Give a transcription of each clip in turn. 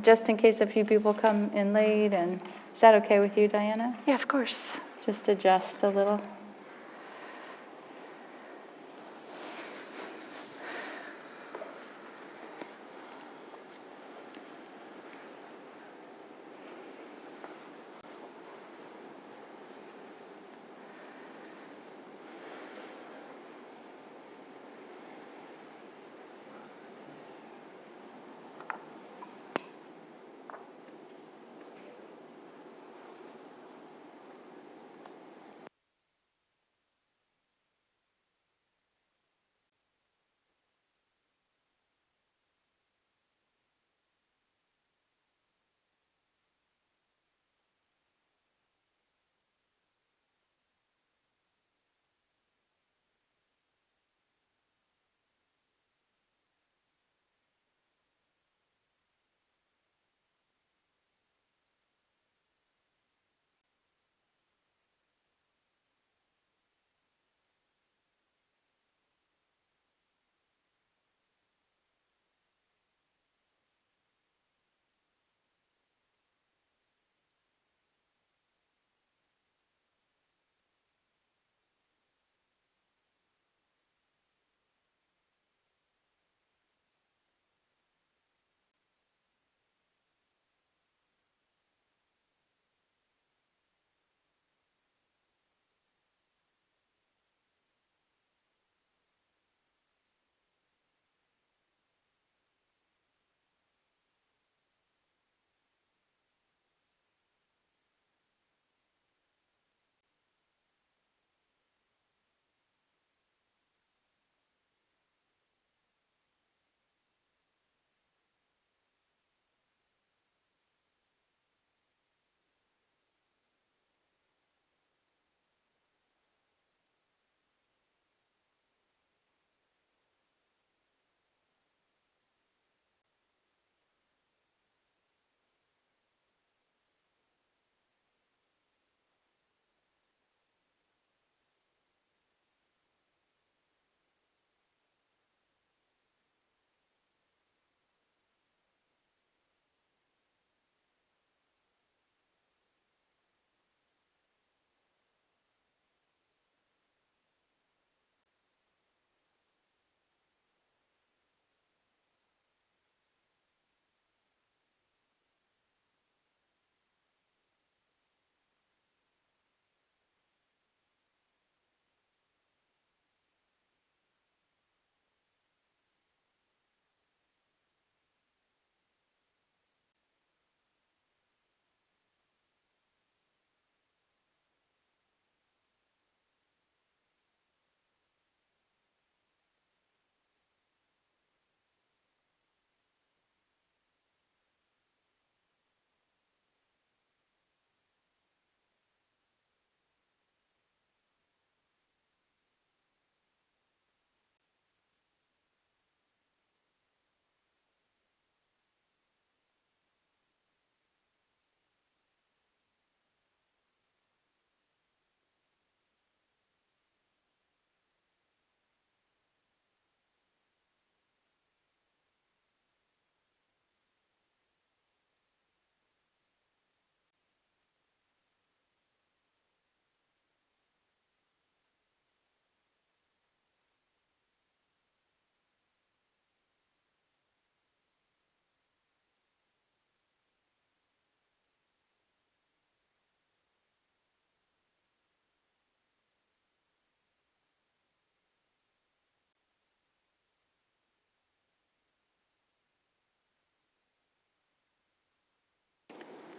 just in case a few people come in late, and is that okay with you, Diana? Yeah, of course. Just adjust a little.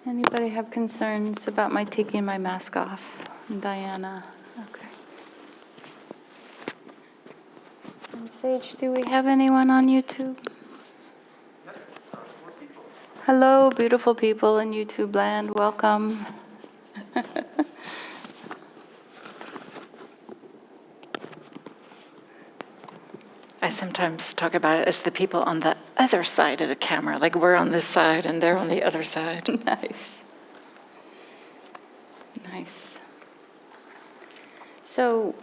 Anybody have concerns about my taking my mask off? Diana? Okay. And Sage, do we have anyone on YouTube? Hello, beautiful people in YouTube land. Welcome. I sometimes talk about it as the people on the other side of the camera, like we're on this side and they're on the other side. Nice. Nice. So,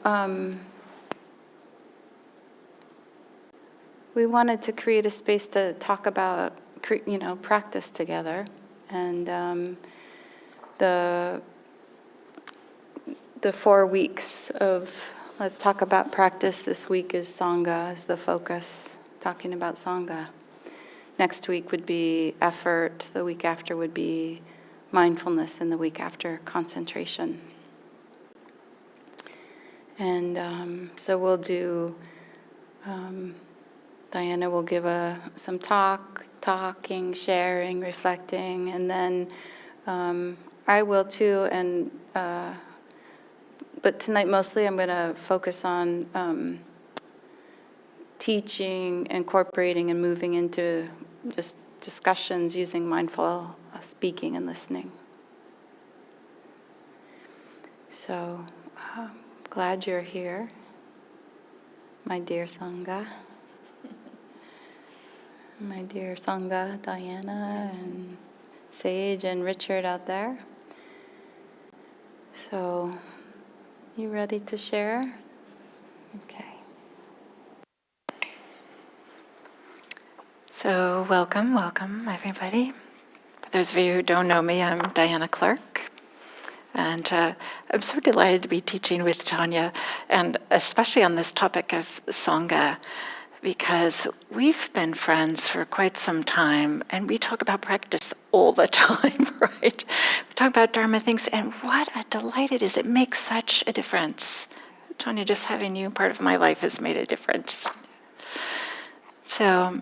we wanted to create a space to talk about practice together. And the 4 weeks of let's talk about practice this week is Sangha, is the focus, talking about Sangha. Next week would be effort, the week after would be mindfulness, and the week after concentration. And so we'll do, Diana will give some talking, sharing, reflecting, and then I will too, and but tonight mostly I'm going to focus on teaching, incorporating, and moving into just discussions using mindful speaking and listening. So, glad you're here, my dear Sangha. My dear Sangha, Diana, and Sage, and Richard out there. So, you ready to share? Okay. So welcome everybody. For those of you who don't know me, I'm Diana Clark. And I'm so delighted to be teaching with Tanya, and especially on this topic of Sangha, because we've been friends for quite some time, and we talk about practice all the time, right? We talk about Dharma things, and what a delight it is. It makes such a difference. Tanya, just having you part of my life has made a difference. So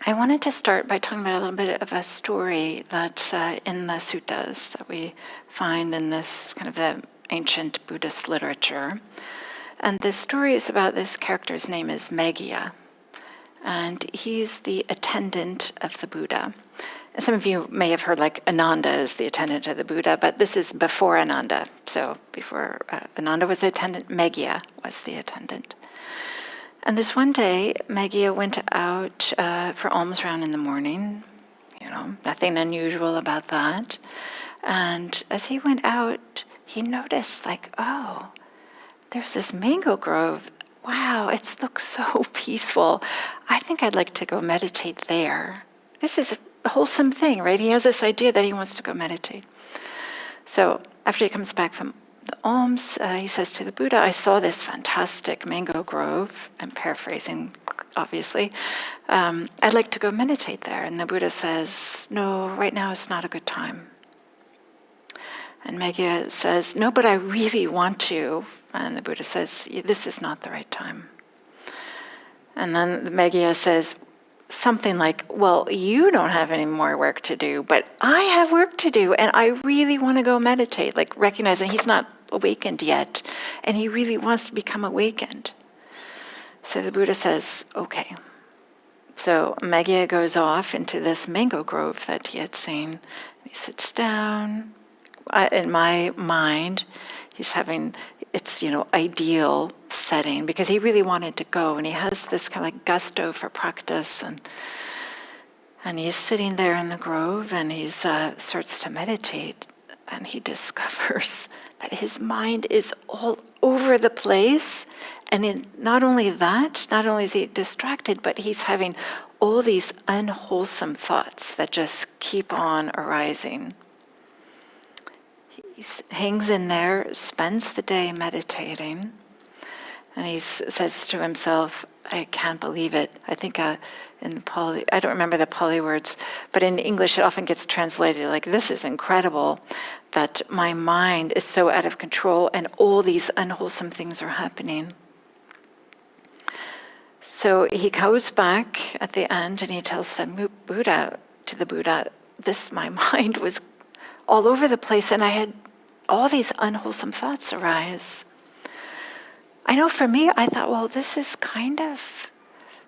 I wanted to start by talking about a little bit of a story that's in the suttas that we find in this kind of the ancient Buddhist literature. And this story is about this character's name is Meghiya, and he's the attendant of the Buddha. And some of you may have heard like Ananda is the attendant of the Buddha, but this is before Ananda. So before Ananda was the attendant, Meghiya was the attendant. And this one day, Meghiya went out for alms round in the morning. Nothing unusual about that. And as he went out, he noticed there's this mango grove. Wow, it looks so peaceful. I think I'd like to go meditate there. This is a wholesome thing, right? He has this idea that he wants to go meditate. So after he comes back from the alms, he says to the Buddha, I saw this fantastic mango grove. I'm paraphrasing, obviously. I'd like to go meditate there. And the Buddha says, no, right now is not a good time. And Meghiya says, no, but I really want to. And the Buddha says, this is not the right time. And then Meghiya says something like, well, you don't have any more work to do, but I have work to do, and I really want to go meditate, like recognizing he's not awakened yet, and he really wants to become awakened. So the Buddha says, okay. So Meghiya goes off into this mango grove that he had seen. He sits down. In my mind, he's having its ideal setting because he really wanted to go, and he has this kind of like gusto for practice, and he's sitting there in the grove, and he starts to meditate, and he discovers that his mind is all over the place, and not only is he distracted, but he's having all these unwholesome thoughts that just keep on arising. He hangs in there, spends the day meditating, and he says to himself, I can't believe it. I think in Pali, I don't remember the Pali words, but in English it often gets translated like, this is incredible that my mind is so out of control and all these unwholesome things are happening. So he goes back at the end and he tells the Buddha, my mind was all over the place, and I had all these unwholesome thoughts arise. I know for me, I thought, well, this is kind of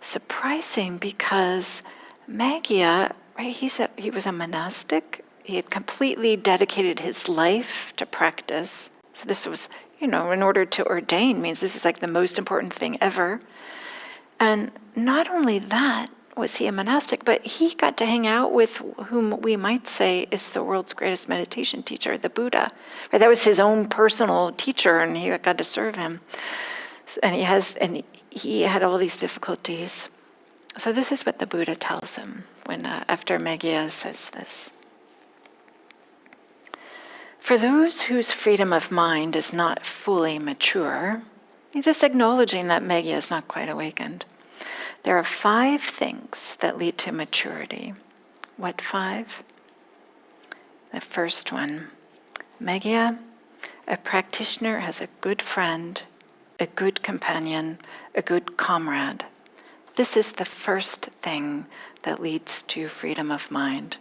surprising because Meghiya, right, he was a monastic. He had completely dedicated his life to practice. So this was, in order to ordain means this is like the most important thing ever. And not only that, was he a monastic, but he got to hang out with whom we might say is the world's greatest meditation teacher, the Buddha. Right? That was his own personal teacher, and he got to serve him. And he had all these difficulties. So this is what the Buddha tells him. when after Megha says this. For those whose freedom of mind is not fully mature, just acknowledging that Megha is not quite awakened, there are 5 things that lead to maturity. What 5? The first one, Megha, a practitioner has a good friend, a good companion, a good comrade. This is the first thing that leads to freedom of mind.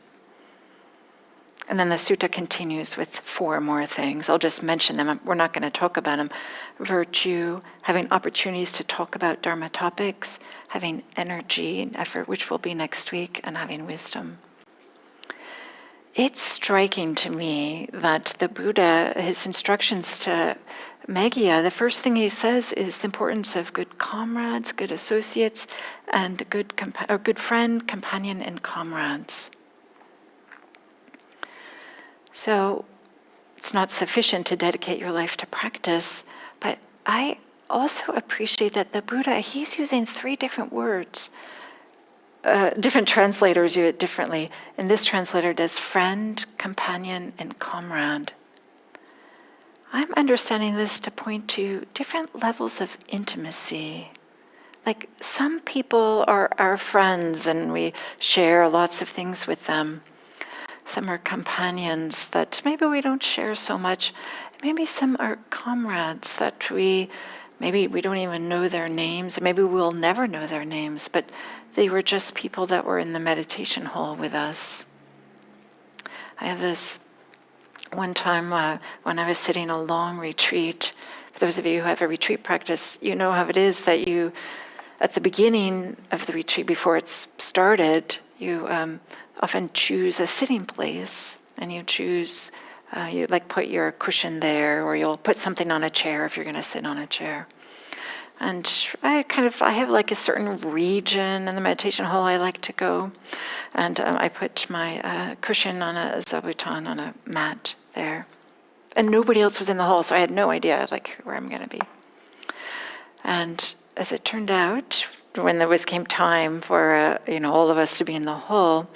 And then the sutta continues with 4 more things. I'll just mention them. We're not going to talk about them. Virtue, having opportunities to talk about Dharma topics, having energy and effort, which will be next week, and having wisdom. It's striking to me that the Buddha, his instructions to Megha, the first thing he says is the importance of good comrades, good associates, and a good friend, companion, and comrades. So it's not sufficient to dedicate your life to practice, but I also appreciate that the Buddha, he's using 3 different words. Different translators use it differently. And this translator does friend, companion, and comrade. I'm understanding this to point to different levels of intimacy. Like some people are our friends and we share lots of things with them. Some are companions that maybe we don't share so much. Maybe some are comrades that maybe we don't even know their names. Maybe we'll never know their names, but they were just people that were in the meditation hall with us. I have this one time when I was sitting a long retreat. For those of you who have a retreat practice, you know how it is that you, at the beginning of the retreat, before it's started, you often choose a sitting place, and you choose, you like put your cushion there, or you'll put something on a chair if you're going to sit on a chair. And I have like a certain region in the meditation hall I like to go, and I put my cushion on a zabuton, on a mat there. And nobody else was in the hall, so I had no idea like where I'm going to be. And as it turned out, when came time for all of us to be in the hall,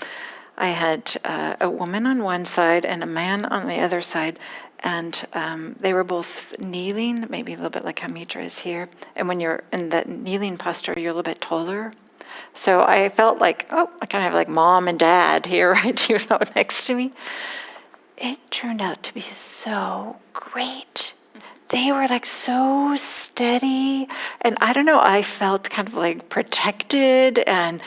I had a woman on one side and a man on the other side, and they were both kneeling, maybe a little bit like how Mitra is here. And when you're in that kneeling posture, you're a little bit taller. So I felt like, I kind of have like mom and dad here, right, next to me. It turned out to be so great. They were like so steady, and I don't know, I felt kind of like protected and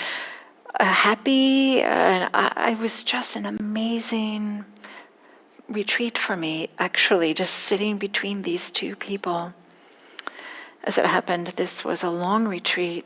happy, and I was just an amazing retreat for me, actually, just sitting between these 2 people. As it happened, this was a long retreat,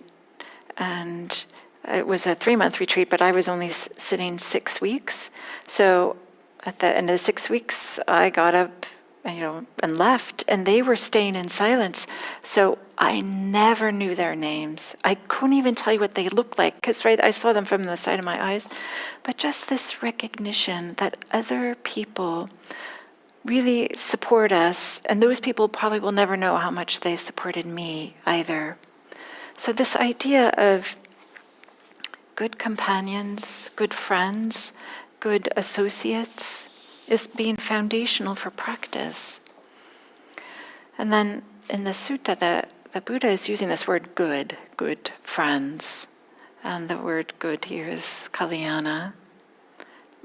and it was a 3-month retreat, but I was only sitting 6 weeks. So at the end of the 6 weeks, I got up and left, and they were staying in silence. So I never knew their names. I couldn't even tell you what they looked like, because I saw them from the side of my eyes. But just this recognition that other people really support us, and those people probably will never know how much they supported me either. So this idea of good companions, good friends, good associates, is being foundational for practice. And then in the sutta, the Buddha is using this word good friends. And the word good here is kalyana.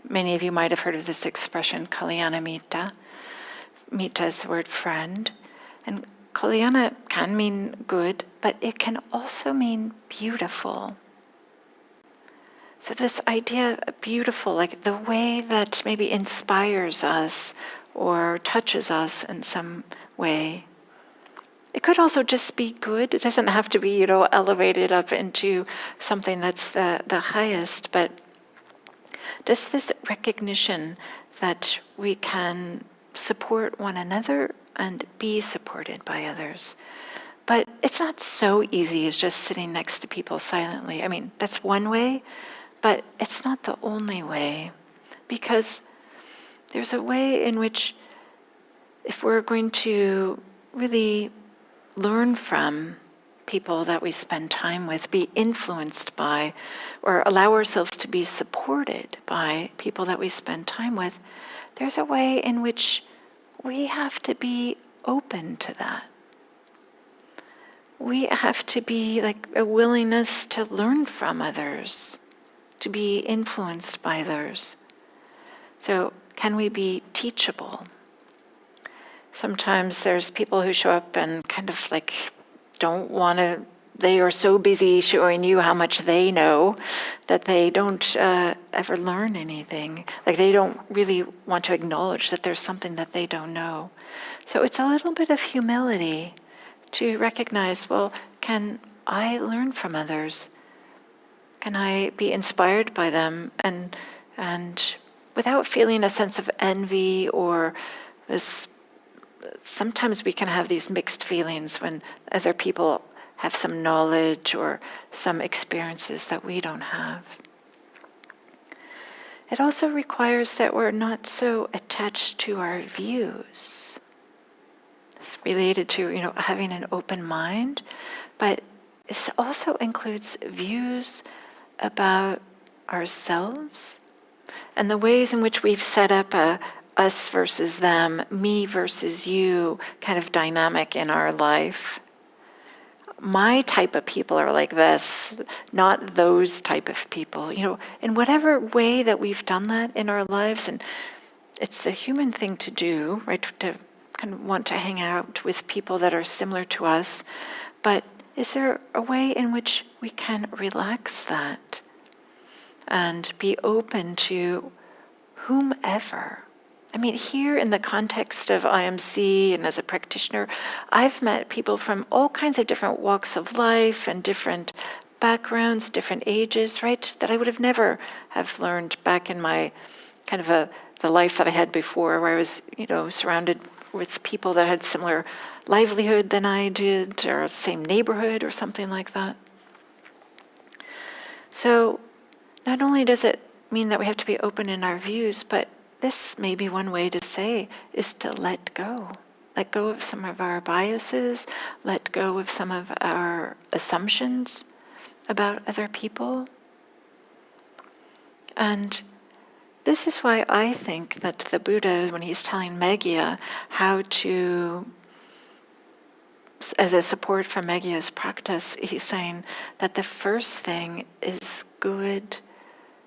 Many of you might have heard of this expression, kalyana mita. Mita is the word friend. And kalyana can mean good, but it can also mean beautiful. So this idea of beautiful, like the way that maybe inspires us or touches us in some way. It could also just be good. It doesn't have to be, elevated up into something that's the highest, but just this recognition that we can support one another and be supported by others. But it's not so easy as just sitting next to people silently. I mean, that's one way, but it's not the only way, because there's a way in which, if we're going to really learn from people that we spend time with, be influenced by, or allow ourselves to be supported by people that we spend time with, there's a way in which we have to be open to that. We have to be like a willingness to learn from others, to be influenced by others. So can we be teachable? Sometimes there's people who show up and kind of like don't want to, they are so busy showing you how much they know that they don't ever learn anything. Like they don't really want to acknowledge that there's something that they don't know. So it's a little bit of humility to recognize, well, can I learn from others? Can I be inspired by them? And without feeling a sense of envy or this, sometimes we can have these mixed feelings when other people have some knowledge or some experiences that we don't have. It also requires that we're not so attached to our views. It's related to, having an open mind, but it also includes views about ourselves and the ways in which we've set up a us versus them, me versus you kind of dynamic in our life. My type of people are like this, not those type of people. In whatever way that we've done that in our lives, and it's the human thing to do, right? To kind of want to hang out with people that are similar to us. But is there a way in which we can relax that and be open to whomever? I mean, here in the context of IMC and as a practitioner, I've met people from all kinds of different walks of life and different backgrounds, different ages, right? That I would have never have learned back in my kind of the life that I had before, where I was, surrounded with people that had similar livelihood than I did, or same neighborhood or something like that. So not only does it mean that we have to be open in our views, but this may be one way to say is to let go. Let go of some of our biases, let go of some of our assumptions about other people. And this is why I think that the Buddha, when he's telling Megya how to, as a support for Megya's practice, he's saying that the first thing is good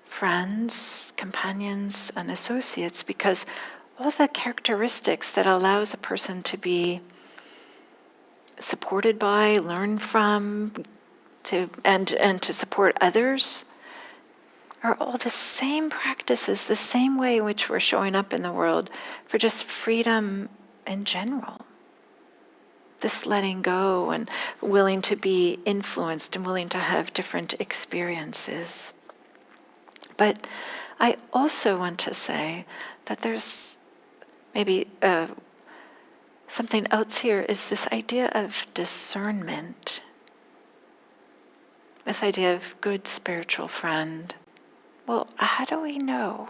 friends, companions, and associates, because all the characteristics that allows a person to be supported by, learn from, and to support others are all the same practices, the same way in which we're showing up in the world for just freedom in general. This letting go and willing to be influenced and willing to have different experiences. But I also want to say that there's maybe something else here, is this idea of discernment. This idea of good spiritual friend. Well, how do we know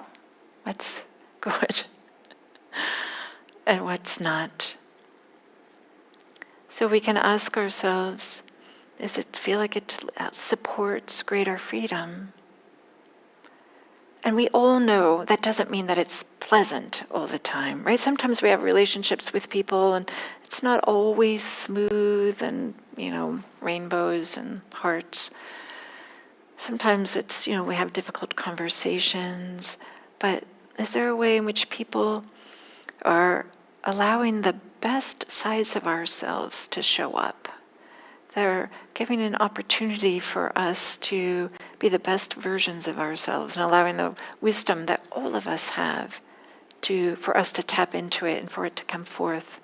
what's good and what's not? So we can ask ourselves, does it feel like it supports greater freedom? And we all know that doesn't mean that it's pleasant all the time, right? Sometimes we have relationships with people and it's not always smooth and, rainbows and hearts. Sometimes it's, we have difficult conversations, but is there a way in which people are allowing the best sides of ourselves to show up? They're giving an opportunity for us to be the best versions of ourselves and allowing the wisdom that all of us have for us to tap into it and for it to come forth.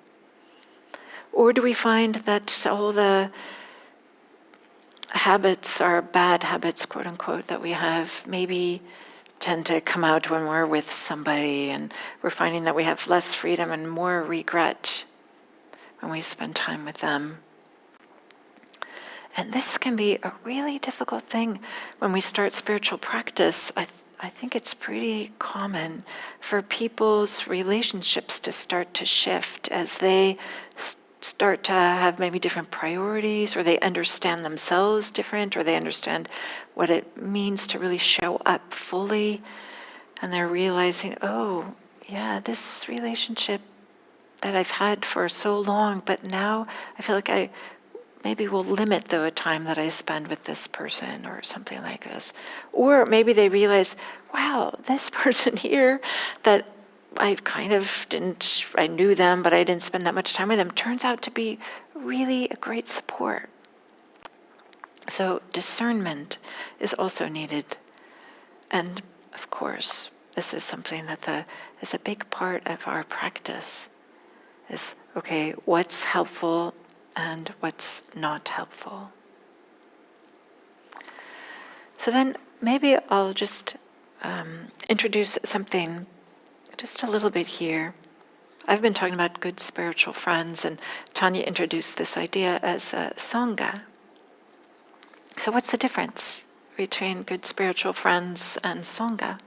Or do we find that all the habits, our bad habits, quote unquote, that we have maybe tend to come out when we're with somebody, and we're finding that we have less freedom and more regret when we spend time with them? And this can be a really difficult thing when we start spiritual practice. I think it's pretty common for people's relationships to start to shift as they start to have maybe different priorities, or they understand themselves different, or they understand what it means to really show up fully. And they're realizing, oh, yeah, this relationship that I've had for so long, but now I feel like I maybe will limit the time that I spend with this person or something like this. Or maybe they realize, wow, this person here that I kind of didn't, I knew them, but I didn't spend that much time with them, turns out to be really a great support. So discernment is also needed. And of course, this is something that is a big part of our practice. Is, okay, what's helpful and what's not helpful. So then maybe I'll just introduce something just a little bit here. I've been talking about good spiritual friends, and Tanya introduced this idea as Sangha. So what's the difference between good spiritual friends and Sangha?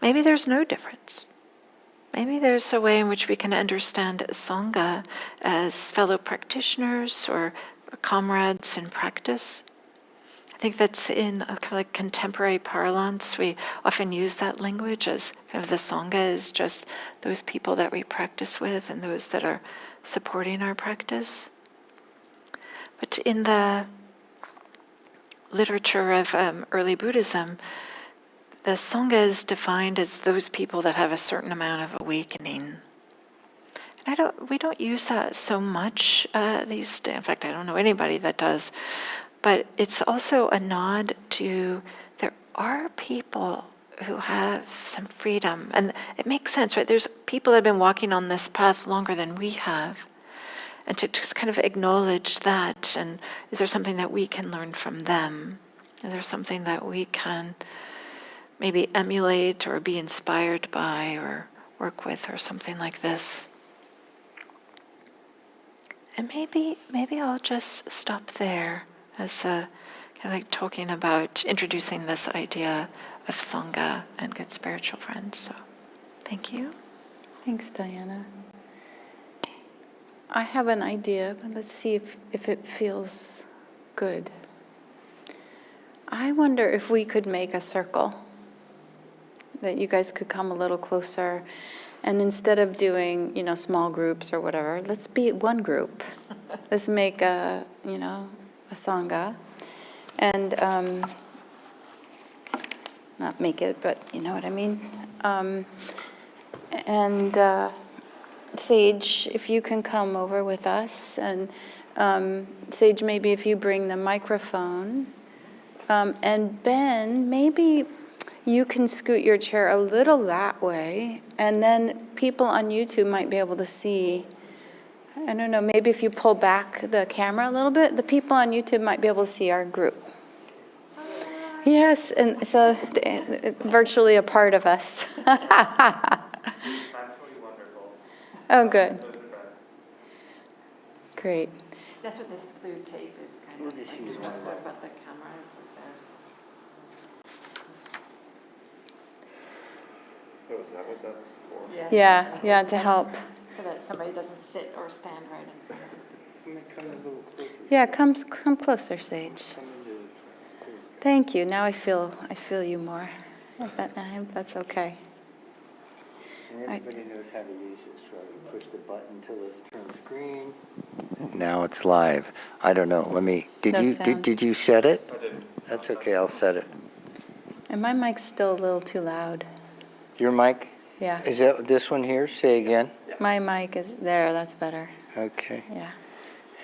Maybe there's no difference. Maybe there's a way in which we can understand Sangha as fellow practitioners or comrades in practice. I think that's in a kind of like contemporary parlance. We often use that language as kind of the Sangha is just those people that we practice with and those that are supporting our practice. But in the literature of early Buddhism, the Sangha is defined as those people that have a certain amount of awakening. And we don't use that so much these days. In fact, I don't know anybody that does. But it's also a nod to there are people who have some freedom. And it makes sense, right? There's people that have been walking on this path longer than we have. And to just kind of acknowledge that, and is there something that we can learn from them? Is there something that we can maybe emulate or be inspired by or work with or something like this? And maybe I'll just stop there as kind of like talking about introducing this idea of Sangha and good spiritual friends. So thank you. Thanks, Diana. I have an idea, but let's see if it feels good. I wonder if we could make a circle, that you guys could come a little closer, and instead of doing, small groups or whatever, let's be one group. Let's make a Sangha, and not make it, but you know what I mean. Sage, if you can come over with us, and Sage, maybe if you bring the microphone, and Ben, maybe you can scoot your chair a little that way, and then people on YouTube might be able to see. I don't know, maybe if you pull back the camera a little bit, the people on YouTube might be able to see our group. Yes, and so virtually a part of us. Absolutely wonderful. Oh, good. Great. That's what this blue tape is kind of like. You just talk about the cameras Oh, is that what that's for? Yeah, to help. So that somebody doesn't sit or stand right in front of them. I'm gonna come a little closer. Yeah, come closer, Sage. Come into this. Thank you. Now I feel you more. I hope that's okay. And everybody knows how to use this, right? You push the button until this turns green. Now it's live. I don't know. Let me. No sound. Did you set it? I didn't. That's okay. I'll set it. And my mic's still a little too loud. Your mic? Yeah. Is that this one here? Say again. My mic is there. That's better. Okay. Yeah.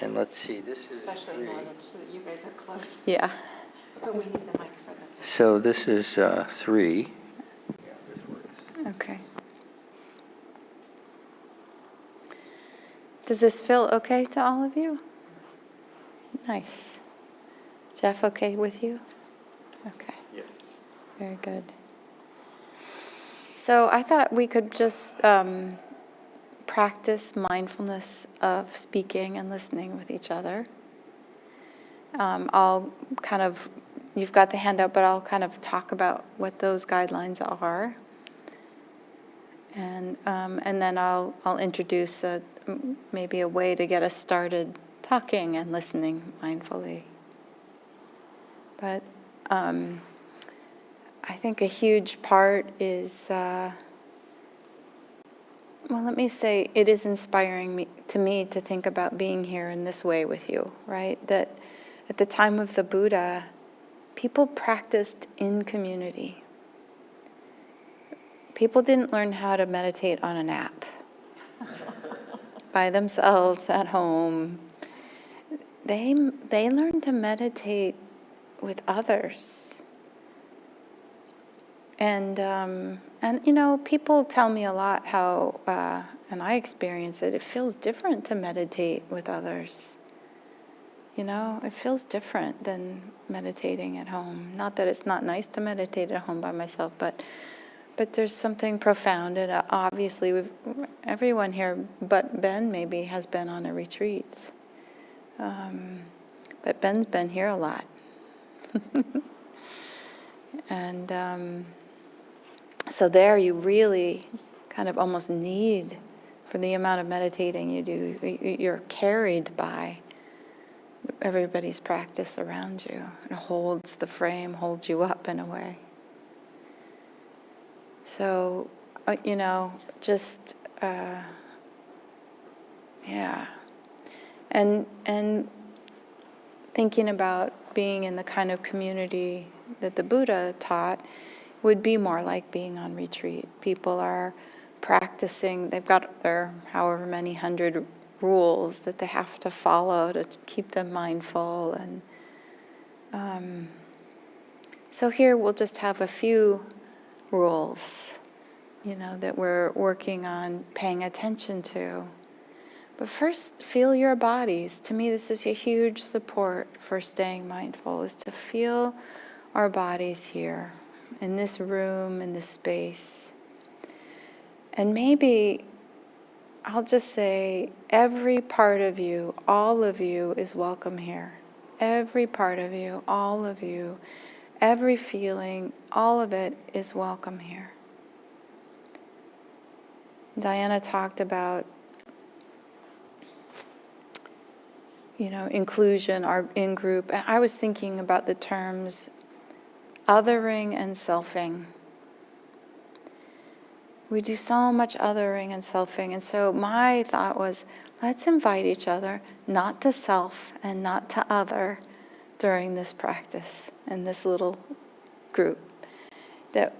And let's see. This is Especially 3. now that you guys are close. Yeah. But we need the mic for them. So this is 3. Yeah, this works. Okay. Does this feel okay to all of you? Nice. Jeff, okay with you? Okay. Yes. Very good. So I thought we could just practice mindfulness of speaking and listening with each other. I'll kind of, you've got the handout, but I'll kind of talk about what those guidelines are. And then I'll introduce a maybe a way to get us started talking and listening mindfully. But I think a huge part is, well, let me say, it is inspiring to me to think about being here in this way with you, right? That at the time of the Buddha, people practiced in community. People didn't learn how to meditate on an app by themselves at home. They learned to meditate with others. And you know, people tell me a lot how, and I experience it, it feels different to meditate with others. You know, it feels different than meditating at home. Not that it's not nice to meditate at home by myself, but there's something profound. And obviously, everyone here, but Ben maybe, has been on a retreat. But Ben's been here a lot. And so there you really kind of almost need, for the amount of meditating you do, you're carried by everybody's practice around you. It holds the frame, holds you up in a way. So, you know, just, yeah. And thinking about being in the kind of community that the Buddha taught would be more like being on retreat. People are practicing, they've got their however many hundred rules that they have to follow to keep them mindful. And so here we'll just have a few rules, you know, that we're working on paying attention to. But first, feel your bodies. To me, this is a huge support for staying mindful, is to feel our bodies here, in this room, in this space. And maybe, I'll just say, every part of you, all of you, is welcome here. Every part of you, all of you, every feeling, all of it is welcome here. Diana talked about, you know, inclusion, our in-group. I was thinking about the terms othering and selfing. We do so much othering and selfing, and so my thought was, let's invite each other not to self and not to other during this practice in this little group. That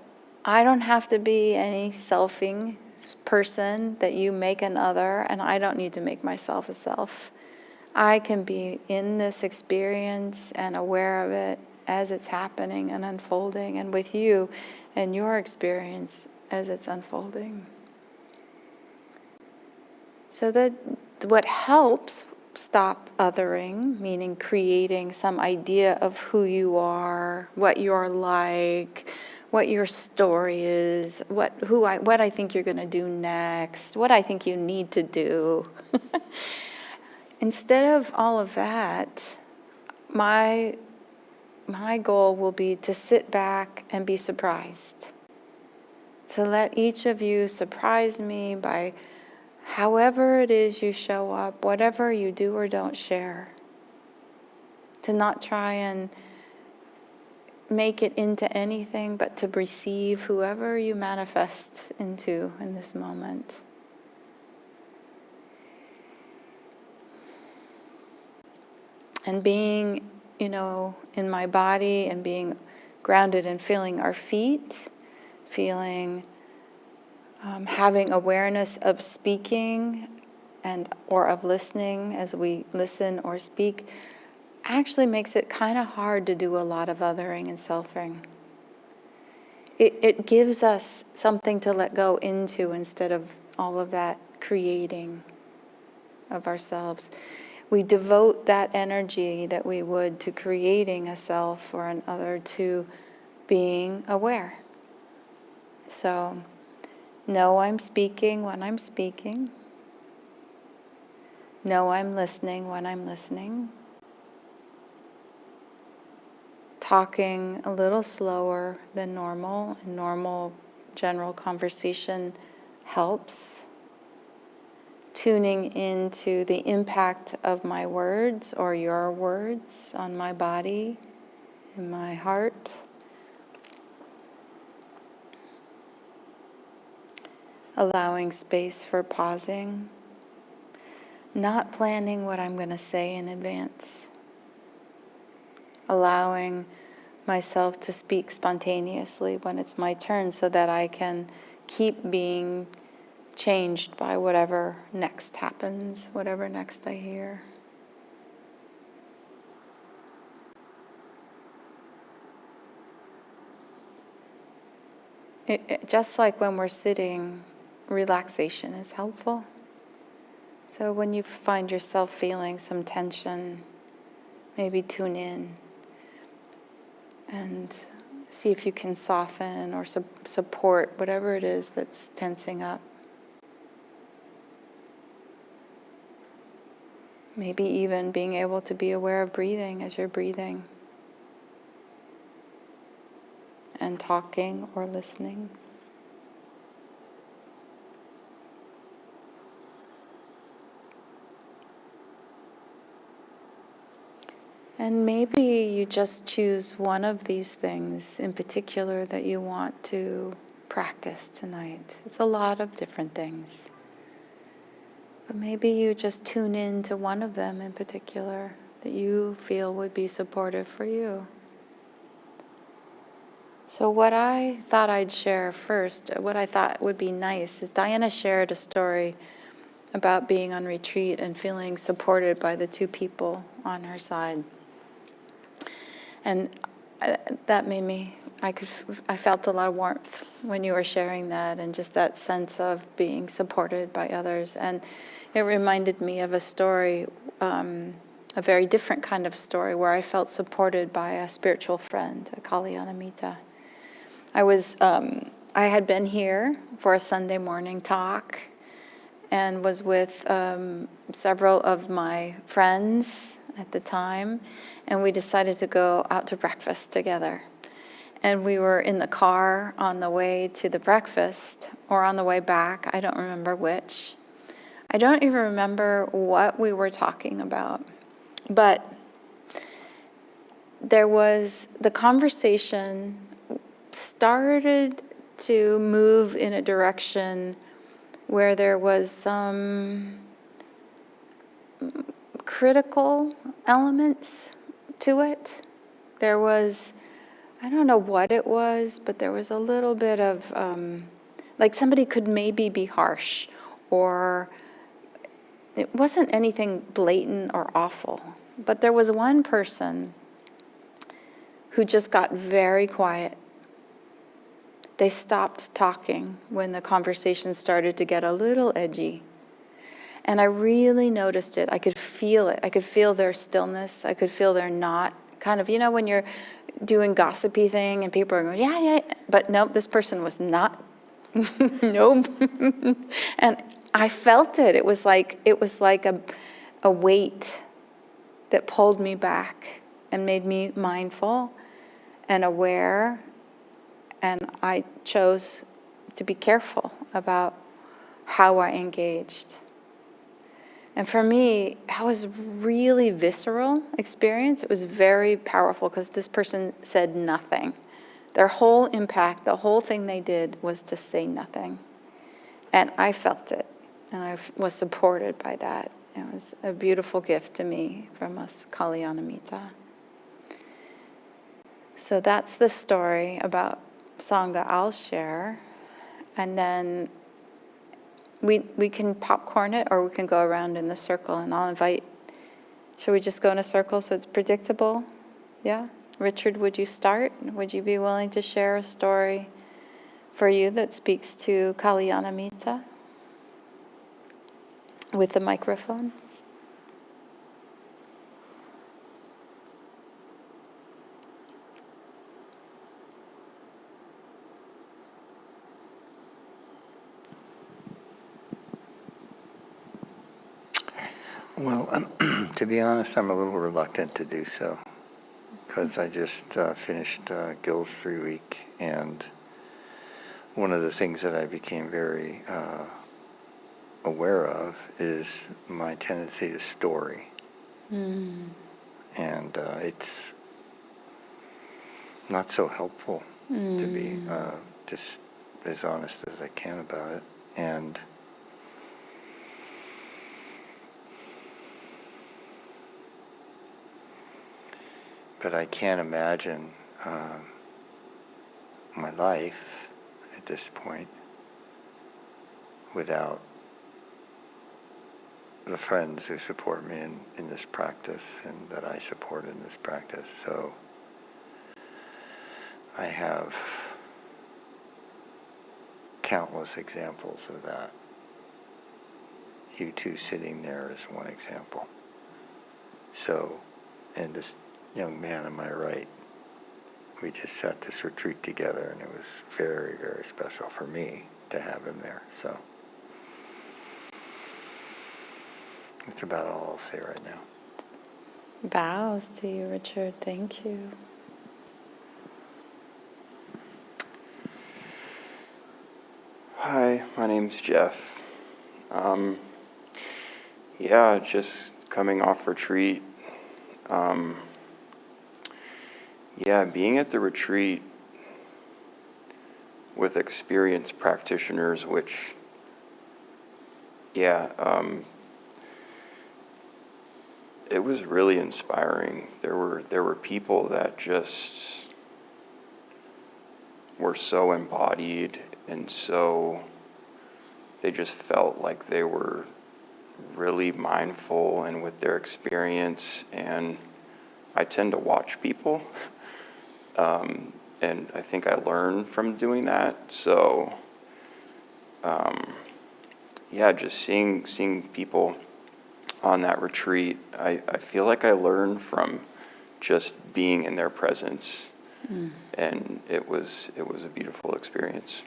I don't have to be any selfing person that you make an other, and I don't need to make myself a self. I can be in this experience and aware of it as it's happening and unfolding, and with you and your experience as it's unfolding. So that what helps stop othering, meaning creating some idea of who you are, what you're like, what your story is, what I think you're going to do next, what I think you need to do. Instead of all of that, my goal will be to sit back and be surprised. To let each of you surprise me by however it is you show up, whatever you do or don't share. To not try and make it into anything, but to receive whoever you manifest into in this moment. And being, you know, in my body and being grounded and feeling our feet, feeling, having awareness of speaking and or of listening as we listen or speak, actually makes it kind of hard to do a lot of othering and selfing. It gives us something to let go into instead of all of that creating of ourselves. We devote that energy that we would to creating a self or an other to being aware. So, know I'm speaking when I'm speaking. Know I'm listening when I'm listening. Talking a little slower than normal. Normal general conversation helps. tuning into the impact of my words or your words on my body and my heart. Allowing space for pausing, not planning what I'm going to say in advance. Allowing myself to speak spontaneously when it's my turn so that I can keep being changed by whatever next happens, whatever next I hear. Just like when we're sitting, relaxation is helpful. So when you find yourself feeling some tension, maybe tune in and see if you can soften or support whatever it is that's tensing up. Maybe even being able to be aware of breathing as you're breathing and talking or listening. And maybe you just choose one of these things in particular that you want to practice tonight. It's a lot of different things. But maybe you just tune in to one of them in particular that you feel would be supportive for you. So what I thought I'd share first, what I thought would be nice, is Diana shared a story about being on retreat and feeling supported by the two people on her side. And that made me, I felt a lot of warmth when you were sharing that, and just that sense of being supported by others. And it reminded me of a story, a very different kind of story, where I felt supported by a spiritual friend, a Kalyanamita. I had been here for a Sunday morning talk and was with several of my friends at the time, and we decided to go out to breakfast together. And we were in the car on the way to the breakfast, or on the way back, I don't remember which. I don't even remember what we were talking about, but the conversation started to move in a direction where there was some critical elements to it. There was, I don't know what it was, but there was a little bit of, like somebody could maybe be harsh, or it wasn't anything blatant or awful, but there was one person who just got very quiet. They stopped talking when the conversation started to get a little edgy. And I really noticed it. I could feel it. I could feel their stillness. I could feel their not. Kind of, when you're doing gossipy thing and people are going, yeah, yeah. But nope, this person was not. Nope. And I felt it. It was like a weight that pulled me back and made me mindful and aware. And I chose to be careful about how I engaged. And for me, that was a really visceral experience. It was very powerful because this person said nothing. Their whole impact, the whole thing they did was to say nothing. And I felt it, and I was supported by that. It was a beautiful gift to me from us Kalyanamita. So that's the story about Sangha I'll share. And then we can popcorn it, or we can go around in the circle, and I'll invite, should we just go in a circle so it's predictable? Yeah? Richard, would you start? Would you be willing to share a story for you that speaks to Kalyanamita with the microphone? Well, to be honest, I'm a little reluctant to do so, because I just finished Gil's 3-week, and one of the things that I became very aware of is my tendency to story. And it's not so helpful to be just as honest as I can about it. And but I can't imagine my life at this point without the friends who support me in this practice and that I support in this practice. So I have countless examples of that. You two sitting there is one example. So, and this young man on my right, we just sat this retreat together, and it was very, very special for me to have him there. So that's about all I'll say right now. Bows to you, Richard. Thank you. Hi, my name's Jeff. Yeah, just coming off retreat. Yeah, being at the retreat with experienced practitioners, which, it was really inspiring. There were people that just were so embodied, and so they just felt like they were really mindful and with their experience. And I tend to watch people, and I think I learn from doing that. So just seeing people on that retreat, I feel like I learned from just being in their presence. And it was a beautiful experience.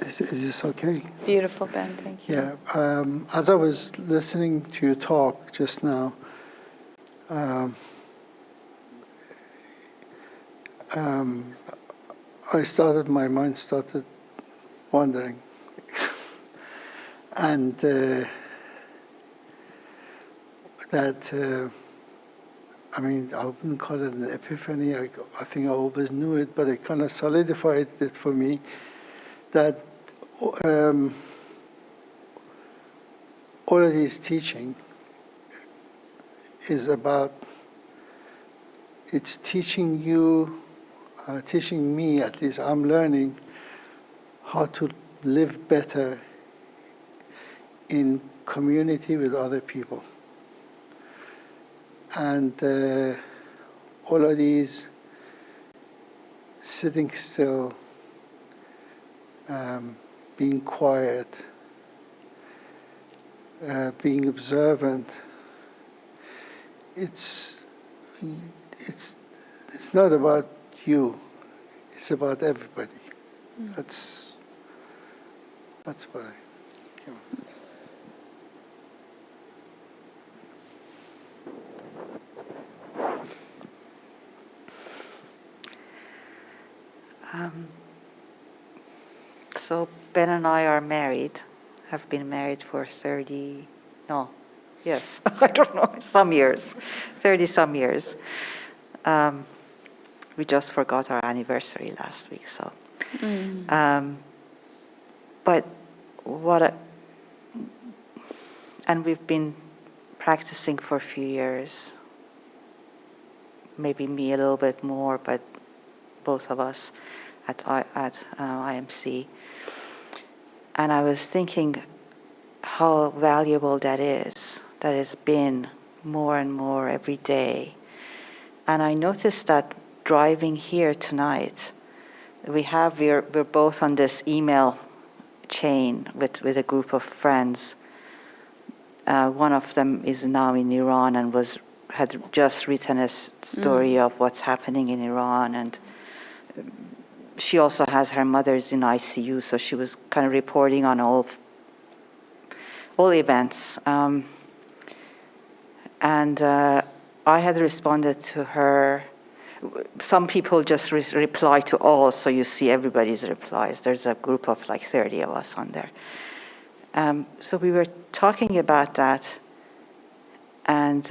Is this okay? Beautiful, Ben. Thank you. Yeah. As I was listening to your talk just now, my mind started wandering. And I wouldn't call it an epiphany. I think I always knew it, but it kind of solidified it for me that all of his teaching is about, it's teaching you, teaching me at least, I'm learning how to live better in community with other people. And all of these sitting still, being quiet, being observant, it's not about you, it's about everybody. That's what I came up with. So Ben and I are married, have been married for I don't know, some years, 30 some years. We just forgot our anniversary last week, so. But and we've been practicing for a few years, maybe me a little bit more, but both of us at IMC. And I was thinking how valuable that has been more and more every day. And I noticed that driving here tonight, we're both on this email chain with a group of friends. One of them is now in Iran and had just written a story of what's happening in Iran, and she also has her mother's in ICU, so she was kind of reporting on all events. And I had responded to her. Some people just reply to all, so you see everybody's replies. There's a group of like 30 of us on there. So we were talking about that, and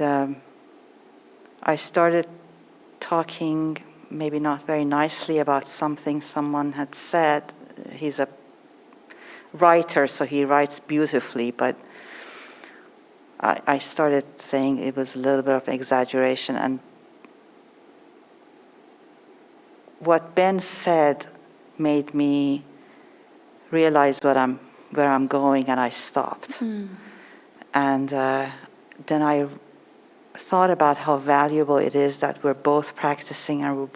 I started talking maybe not very nicely about something someone had said. He's a writer, so he writes beautifully, but I started saying it was a little bit of exaggeration. And what Ben said made me realize where I'm going, and I stopped. And then I thought about how valuable it is that we're both practicing, and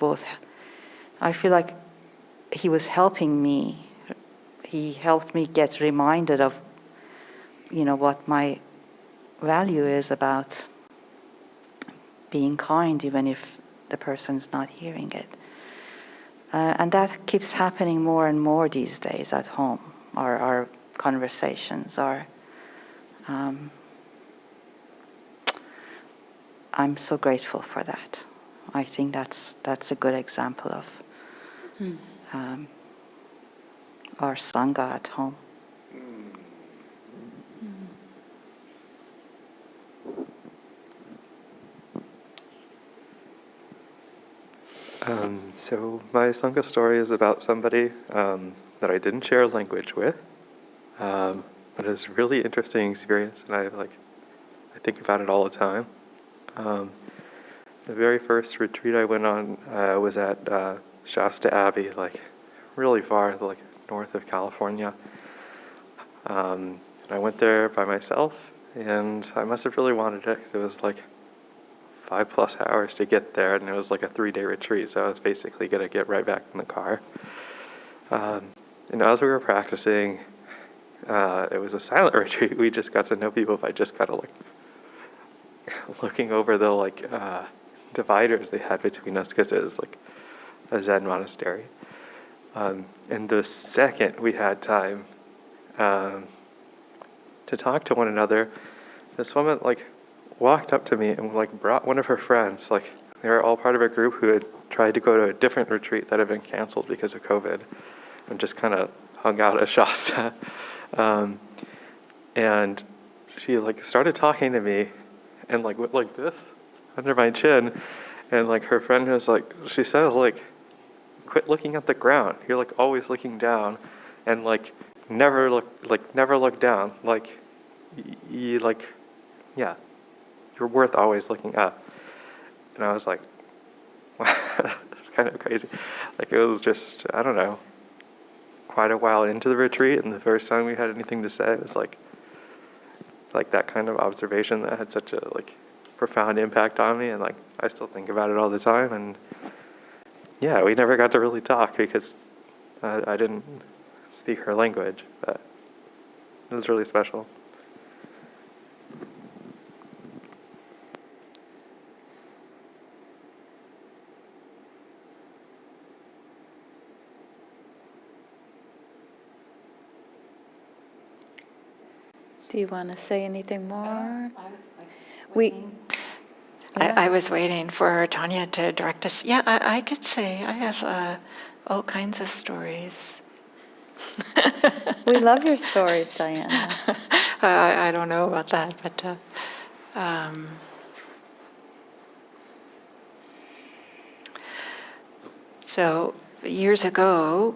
I feel like he was helping me. He helped me get reminded of, what my value is about being kind, even if the person's not hearing it. And that keeps happening more and more these days at home. Our conversations are. I'm so grateful for that. I think that's a good example of our Sangha at home. So my Sangha story is about somebody that I didn't share a language with, but it was a really interesting experience, and I think about it all the time. The very first retreat I went on was at Shasta Abbey, really far, north of California. And I went there by myself, and I must have really wanted it. It was 5+ hours to get there, and it was a 3-day retreat, so I was basically going to get right back in the car. And as we were practicing, it was a silent retreat. We just got to know people by just kind of looking over the dividers they had between us, because it was a Zen monastery. And the second we had time to talk to one another, this woman walked up to me and brought one of her friends. They were all part of a group who had tried to go to a different retreat that had been canceled because of COVID, and just kind of hung out at Shasta. And she started talking to me, and went like this under my chin, and her friend was she says quit looking at the ground. You're always looking down, and never look down. Yeah, you're worth always looking up. And I was like, wow, that's kind of crazy. It was just, I don't know, quite a while into the retreat, and the first time we had anything to say, it was like that kind of observation that had such a profound impact on me, and I still think about it all the time. And yeah, we never got to really talk because I didn't speak her language, but it was really special. Do you want to say anything more? I was waiting for Tanya to direct us. Yeah, I could say I have all kinds of stories. We love your stories, Diana. I don't know about that, but so years ago,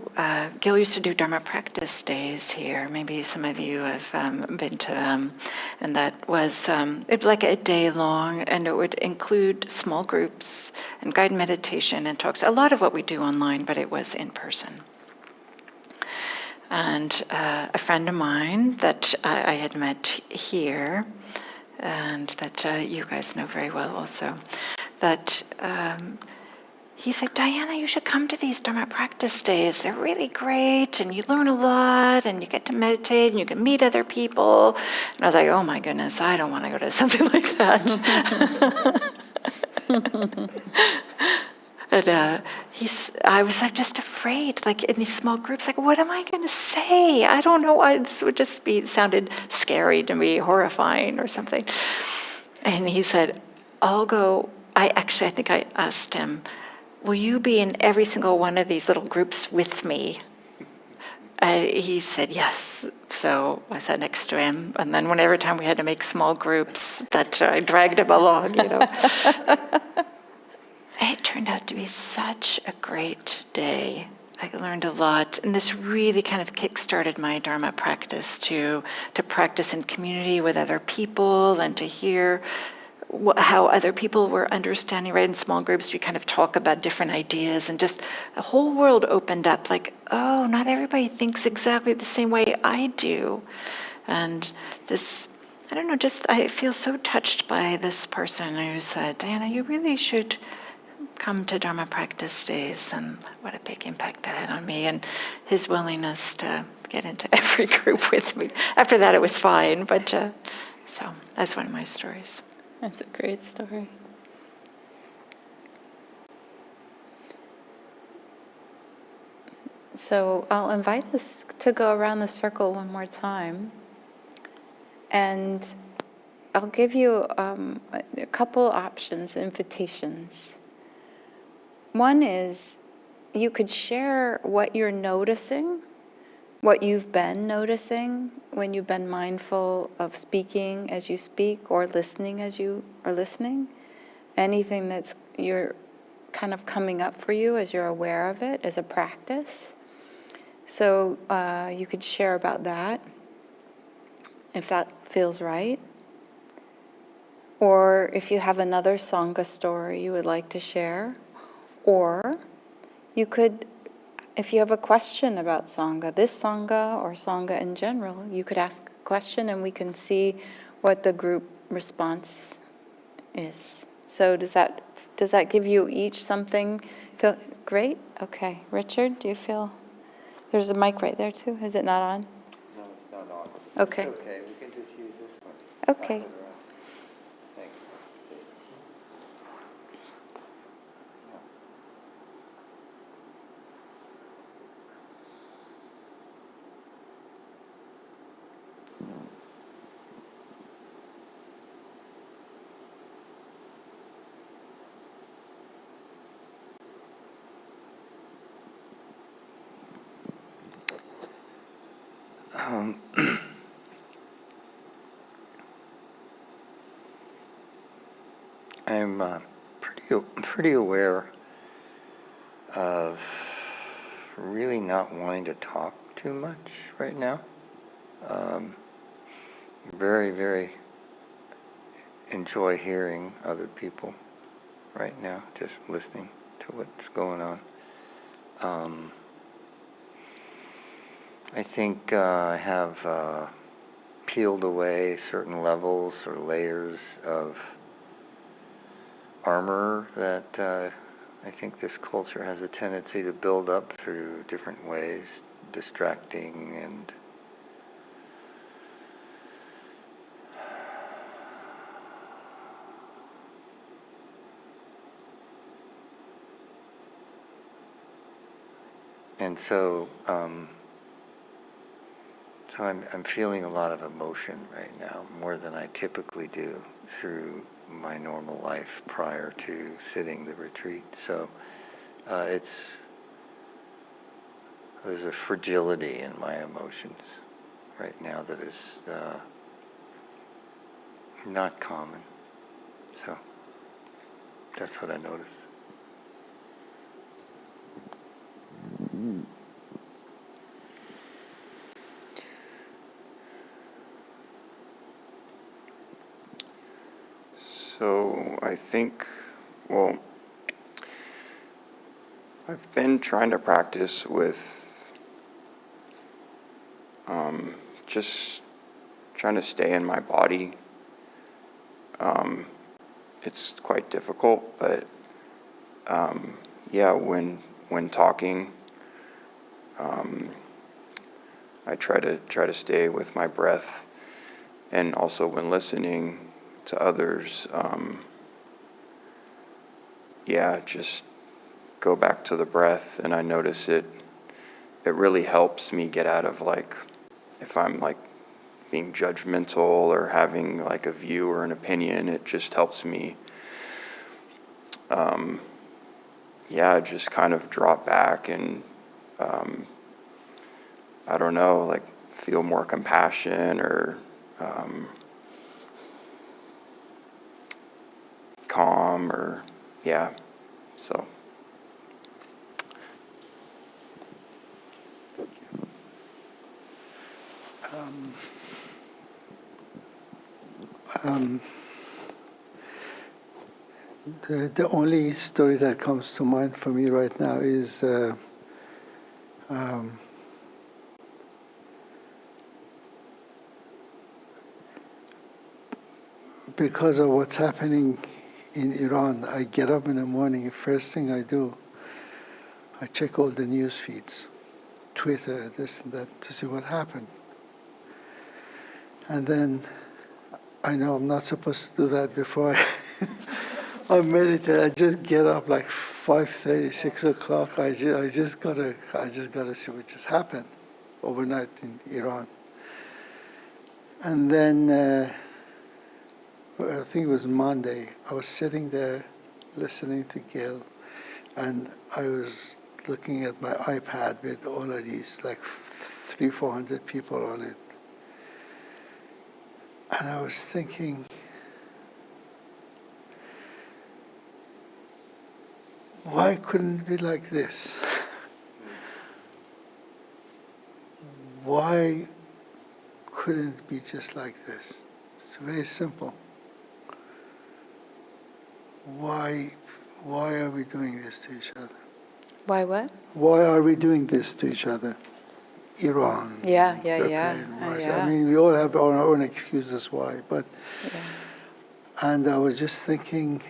Gil used to do Dharma practice days here. Maybe some of you have been to them. And that was it'd be a day long, and it would include small groups and guided meditation and talks. A lot of what we do online, but it was in person. And a friend of mine that I had met here, and that you guys know very well also, that he said, Diana, you should come to these Dharma practice days. They're really great, and you learn a lot, and you get to meditate, and you can meet other people. And I was like, oh my goodness, I don't want to go to something like that. And I was just afraid, in these small groups, what am I going to say? I don't know. This would just sounded scary to me, horrifying or something. And he said, I think I asked him, will you be in every single one of these little groups with me? He said yes. So I sat next to him. And then every time we had to make small groups, that I dragged him along, It turned out to be such a great day. I learned a lot, and this really kind of kick-started my Dharma practice to practice in community with other people and to hear how other people were understanding, right? In small groups, we kind of talk about different ideas, and just the whole world opened up like, oh, not everybody thinks exactly the same way I do. And this, I don't know, I feel so touched by this person who said, Diana, you really should come to Dharma practice days, and what a big impact that had on me, and his willingness to get into every group with me. After that, it was fine, but so that's one of my stories. That's a great story. So I'll invite us to go around the circle one more time. And I'll give you a couple options, invitations. One is you could share what you're noticing, what you've been noticing when you've been mindful of speaking as you speak or listening as you are listening. Anything that's you're kind of coming up for you as you're aware of it as a practice. So you could share about that if that feels right. Or if you have another Sangha story you would like to share. Or you could, if you have a question about Sangha, this Sangha or Sangha in general, you could ask a question and we can see what the group response is. So does that give you each something? Feel great? Okay. Richard, do you feel? There's a mic right there too. Is it not on? No, it's not on. Okay. It's okay, we can just use this one. Okay. Pass it around. Thanks. I'm pretty aware of really not wanting to talk too much right now. Very, very enjoy hearing other people right now, just listening to what's going on. I think I have peeled away certain levels or layers of armor that I think this culture has a tendency to build up through different ways, distracting and so I'm feeling a lot of emotion right now, more than I typically do through my normal life prior to sitting the retreat. So there's a fragility in my emotions right now that is not common. So that's what I notice. So I think, well, I've been trying to practice with just trying to stay in my body. It's quite difficult, but yeah, when talking, I try to stay with my breath, and also when listening to others, just go back to the breath, and I notice it really helps me get out of, like, if I'm like being judgmental or having like a view or an opinion. It just helps me, just kind of drop back and, I don't know, like feel more compassion or calm or, so. The only story that comes to mind for me right now is because of what's happening in Iran. I get up in the morning, first thing I do, I check all the news feeds, Twitter, this and that, to see what happened. And then I know I'm not supposed to do that before I meditate. I just get up like 5:30, 6 o'clock. I just gotta see what just happened overnight in Iran. And then I think it was Monday. I was sitting there listening to Gil, and I was looking at my iPad with all of these, like 300-400 people on it. And I was thinking, why couldn't it be like this? Why couldn't it be just like this? It's very simple. Why are we doing this to each other? Why what? Why are we doing this to each other? Iran, Yeah. Ukraine, Russia. Yeah. I mean, we all have our own excuses why, but, Yeah. and I was just thinking,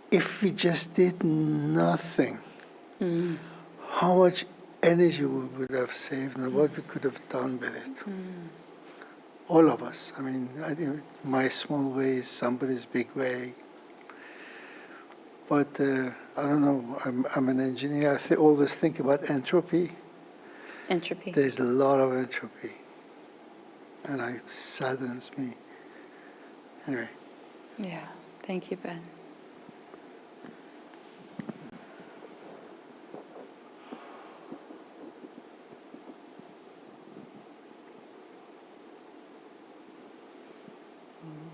if we just did nothing, how much energy we would have saved and what we could have done with it. All of us. I mean, I think my small ways, somebody's big way. But I don't know, I'm an engineer. I always think about entropy. Entropy. There's a lot of entropy. And it saddens me. Anyway. Yeah. Thank you, Ben.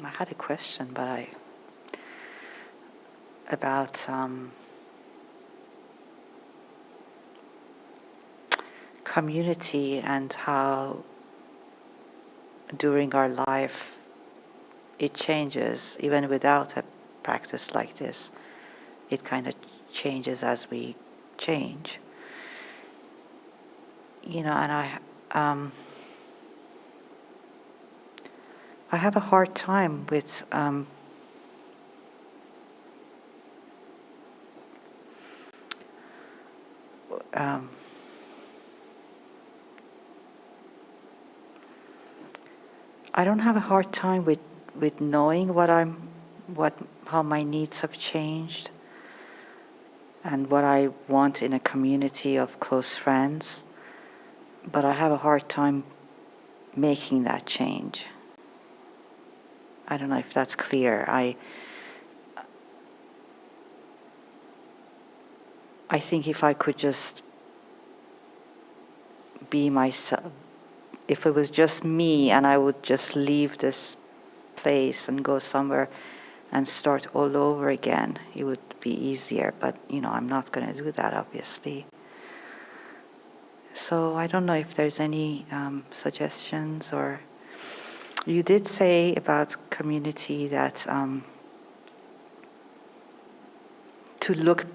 I had a question, but about community and how during our life it changes, even without a practice like this. It kind of changes as we change. And I have a hard time with I don't have a hard time with knowing how my needs have changed and what I want in a community of close friends, but I have a hard time making that change. I don't know if that's clear. I think if I could just be myself, if it was just me and I would just leave this place and go somewhere and start all over again, it would be easier. But, I'm not going to do that, obviously. So I don't know if there's any suggestions or... You did say about community that to look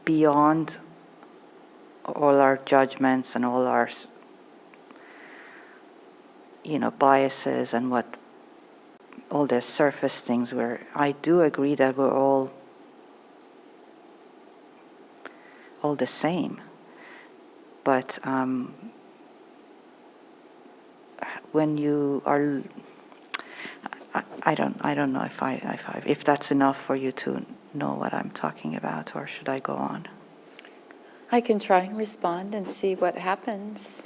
beyond all our judgments and all our biases and all the surface things, where I do agree that we're all the same. But when you are, I don't know if that's enough for you to know what I'm talking about, or should I go on? I can try and respond and see what happens.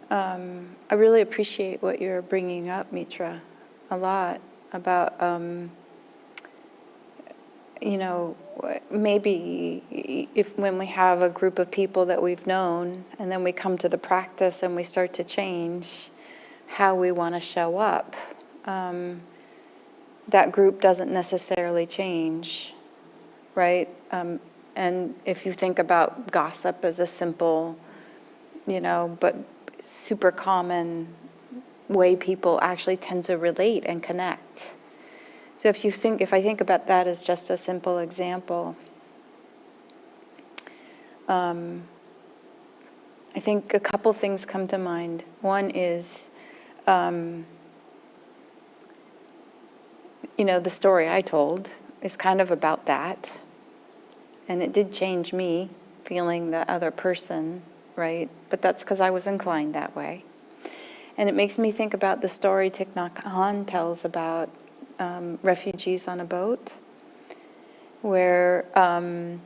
I really appreciate what you're bringing up, Mitra, a lot about, maybe if when we have a group of people that we've known and then we come to the practice and we start to change how we want to show up, that group doesn't necessarily change, right? And if you think about gossip as a simple, but super common way people actually tend to relate and connect. So if I think about that as just a simple example, I think a couple things come to mind. One is, the story I told is kind of about that. And it did change me, feeling the other person, right? But that's because I was inclined that way. And it makes me think about the story Thich Nhat Hanh tells about refugees on a boat, where, the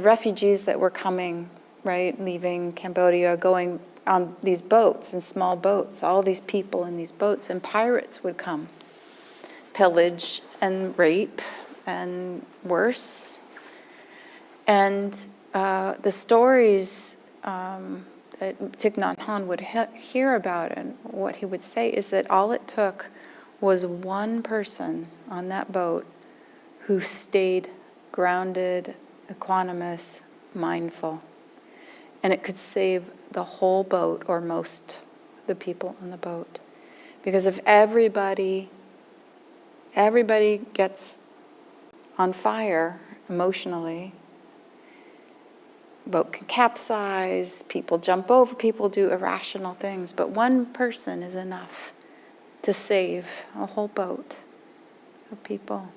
refugees that were coming, right, leaving Cambodia, going on these boats, in small boats, all these people in these boats, and pirates would come, pillage and rape and worse. And the stories that Thich Nhat Hanh would hear about and what he would say is that all it took was one person on that boat who stayed grounded, equanimous, mindful. And it could save the whole boat, or most of the people on the boat. Because if everybody gets on fire emotionally, boat can capsize, people jump over, people do irrational things, but one person is enough to save a whole boat of people.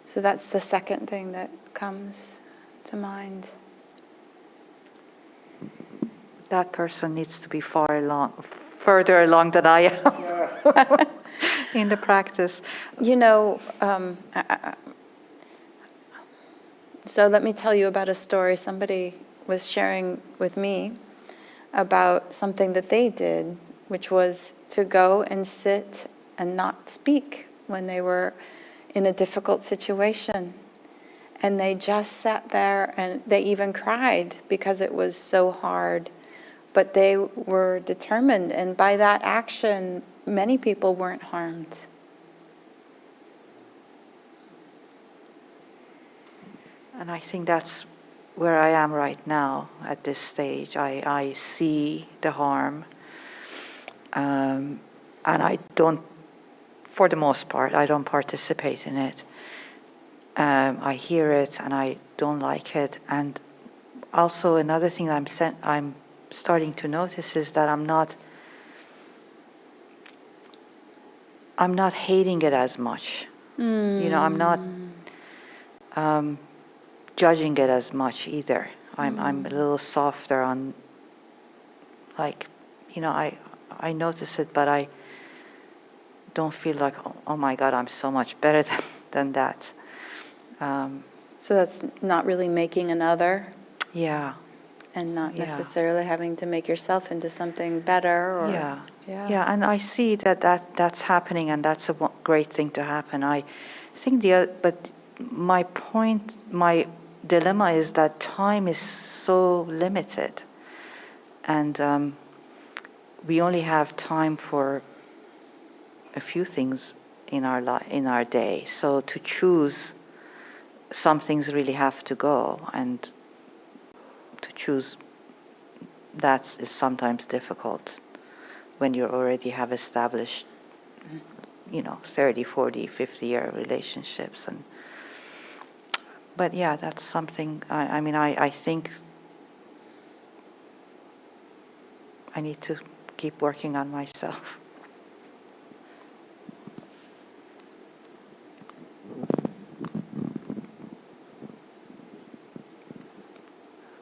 So that's the second thing that comes to mind. That person needs to be further along than I am in the practice. So let me tell you about a story. Somebody was sharing with me about something that they did, which was to go and sit and not speak when they were in a difficult situation. And they just sat there, and they even cried because it was so hard. But they were determined, and by that action, many people weren't harmed. And I think that's where I am right now at this stage. I see the harm, and I don't, for the most part, I don't participate in it. I hear it and I don't like it. And also another thing I'm starting to notice is that I'm not hating it as much. I'm not judging it as much either. I'm a little softer on, I notice it, but I don't feel like, oh my God, I'm so much better than that. So that's not really making another, Yeah. and not Yeah. necessarily having to make yourself into something better. Or, Yeah, and I see that's happening, and that's a great thing to happen. I think but my dilemma is that time is so limited, and we only have time for a few things in our day. So to choose, some things really have to go, and to choose that is sometimes difficult when you already have established 30, 40, 50-year relationships. But yeah, that's something, I think I need to keep working on myself.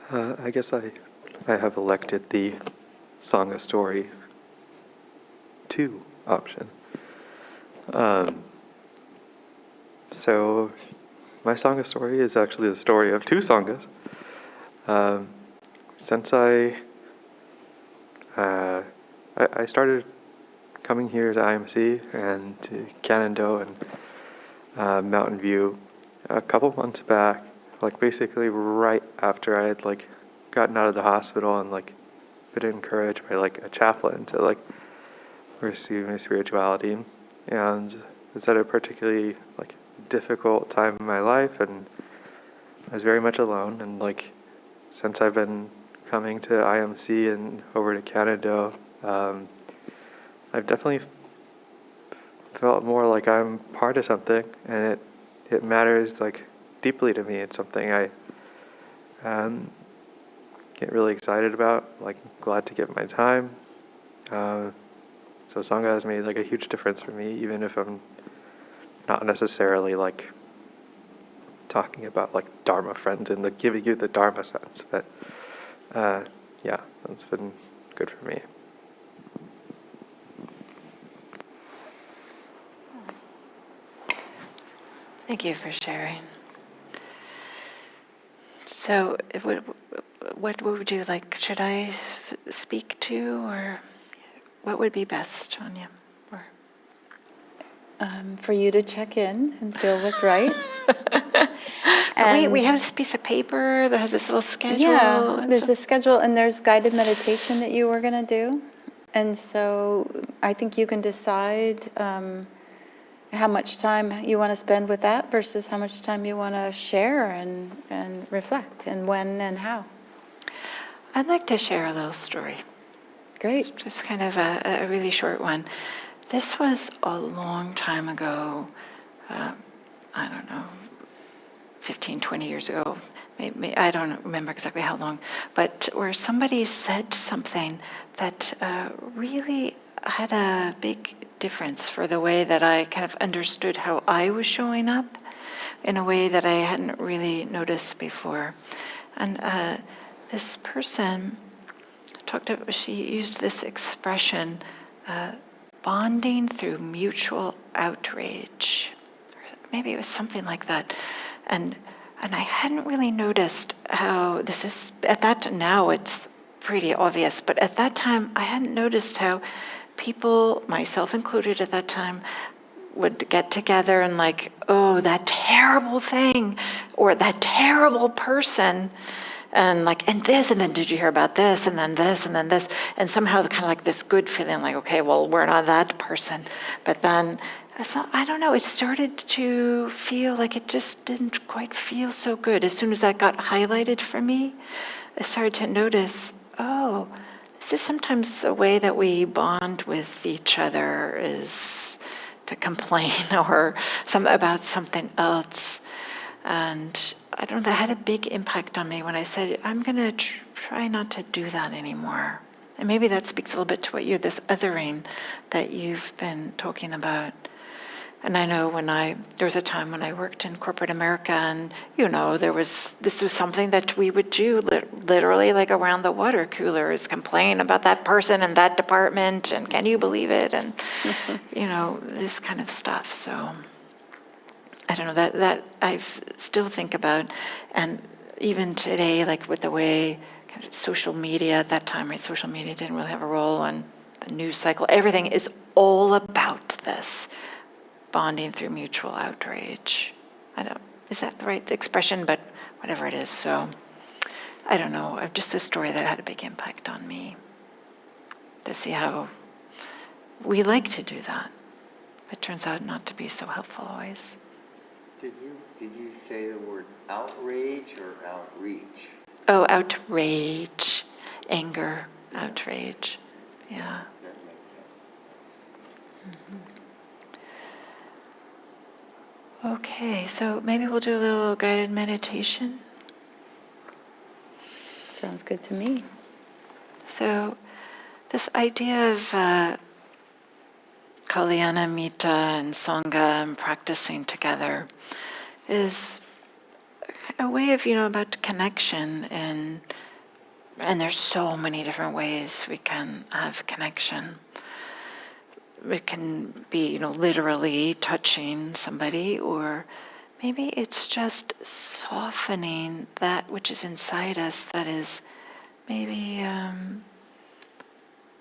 I guess I have elected the Sangha story 2 option. So my Sangha story is actually the story of 2 Sanghas. Since I I started coming here to IMC and to Canando and Mountain View a couple months back, like basically right after I had like gotten out of the hospital and like been encouraged by like a chaplain to like pursue my spirituality. And it's at a particularly like difficult time in my life, and I was very much alone. And like since I've been coming to IMC and over to Canada, I've definitely felt more like I'm part of something, and it matters like deeply to me. It's something I get really excited about, like glad to give my time. So Sangha has made like a huge difference for me, even if I'm not necessarily like talking about like Dharma friends and like giving you the Dharma sense, but yeah, that's been good for me. Thank you for sharing. So, what would you like? Should I speak to, or what would be best, Tanya? Or For you to check in and feel what's right. we have this piece of paper that has this little schedule. Yeah, and there's so- a schedule and there's guided meditation that you were going to do. And so I think you can decide how much time you want to spend with that versus how much time you want to share and reflect, and when and how. I'd like to share a little story. Great. Just kind of a really short one. This was a long time ago, I don't know, 15, 20 years ago. Maybe, I don't remember exactly how long, but where somebody said something that really had a big difference for the way that I kind of understood how I was showing up in a way that I hadn't really noticed before. And this person she used this expression, bonding through mutual outrage. Maybe it was something like that. And I hadn't really noticed how this is, now it's pretty obvious, but at that time I hadn't noticed how people, myself included at that time, would get together and like, oh, that terrible thing, or that terrible person, and like, and this, and then did you hear about this, and then this, and then this, and somehow kind of like this good feeling, like, okay, well, we're not that person. But then, so, I don't know, it started to feel like it just didn't quite feel so good. As soon as that got highlighted for me, I started to notice, oh, this is sometimes a way that we bond with each other, is to complain or about something else. And I don't know, that had a big impact on me when I said, I'm going to try not to do that anymore. And maybe that speaks a little bit to what this othering that you've been talking about. And I know there was a time when I worked in corporate America, and this was something that we would do literally like around the water cooler, is complain about that person and that department, and can you believe it? And, this kind of stuff. So I don't know, that I still think about, and even today, like with the way kind of social media at that time, right? Social media didn't really have a role, and the news cycle, everything is all about this. Bonding through mutual outrage. Is that the right expression? But whatever it is. So I don't know. Just a story that had a big impact on me, to see how we like to do that. It turns out not to be so helpful always. Did you say the word outrage or outreach? Oh, outrage, anger, outrage. Yeah. That makes sense. Mm-hmm. Okay, so maybe we'll do a little guided meditation. Sounds good to me. So this idea of Kalyana Mita and Sangha and practicing together is a way of, about connection, and there's so many different ways we can have connection. It can be, literally touching somebody, or maybe it's just softening that which is inside us that is maybe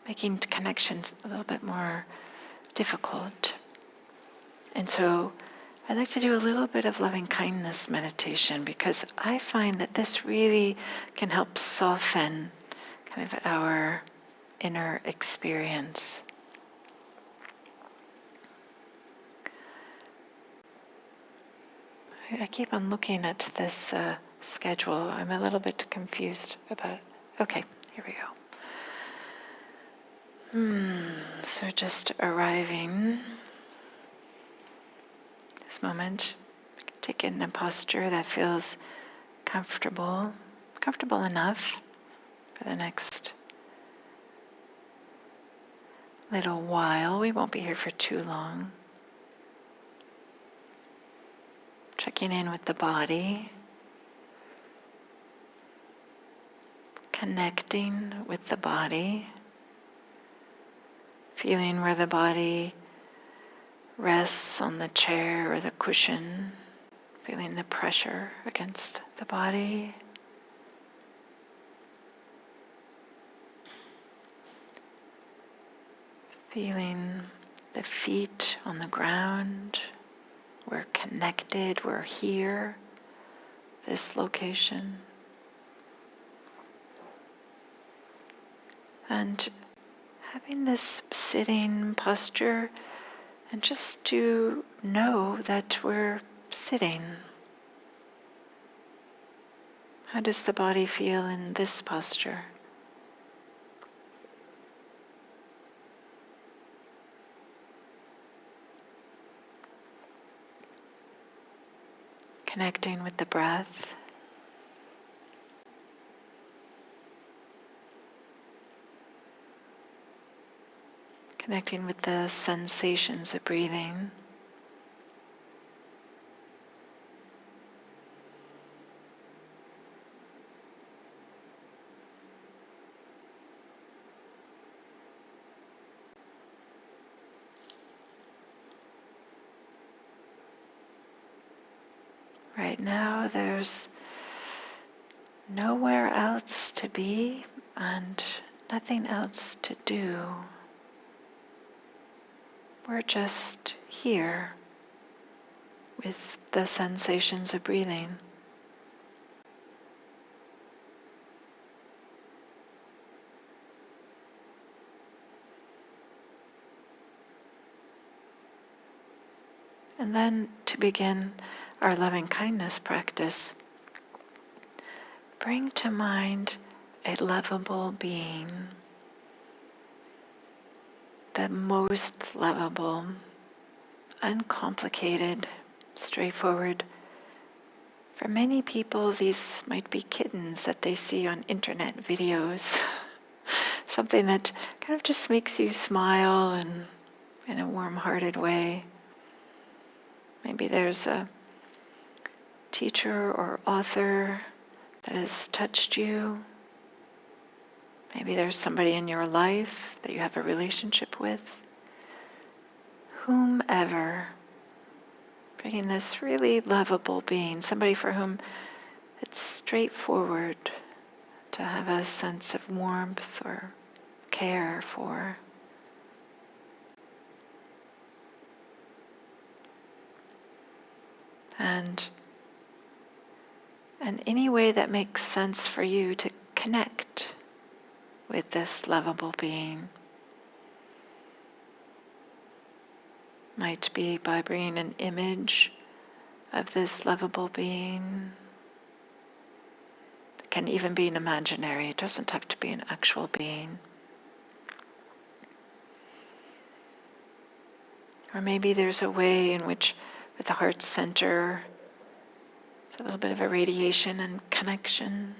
making connections a little bit more difficult. And so I'd like to do a little bit of loving kindness meditation, because I find that this really can help soften kind of our inner experience. I keep on looking at this schedule. I'm a little bit confused about. Okay, here we go. So just arriving this moment, take it in a posture that feels comfortable enough for the next little while. We won't be here for too long. Checking in with the body, connecting with the body, feeling where the body rests on the chair or the cushion, feeling the pressure against the body. Feeling the feet on the ground. We're connected, we're here, this location. And having this sitting posture, and just to know that we're sitting. How does the body feel in this posture? Connecting with the breath. Connecting with the sensations of breathing. Right now, there's nowhere else to be and nothing else to do. We're just here with the sensations of breathing. And then to begin our loving kindness practice, bring to mind a lovable being, the most lovable, uncomplicated, straightforward. For many people, these might be kittens that they see on internet videos, something that kind of just makes you smile and in a warm-hearted way. Maybe there's a teacher or author that has touched you. Maybe there's somebody in your life that you have a relationship with. Whomever, bringing this really lovable being, somebody for whom it's straightforward to have a sense of warmth or care for. And any way that makes sense for you to connect with this lovable being. Might be by bringing an image of this lovable being. It can even be an imaginary, it doesn't have to be an actual being. Or maybe there's a way in which, with the heart center, a little bit of a radiation and connection.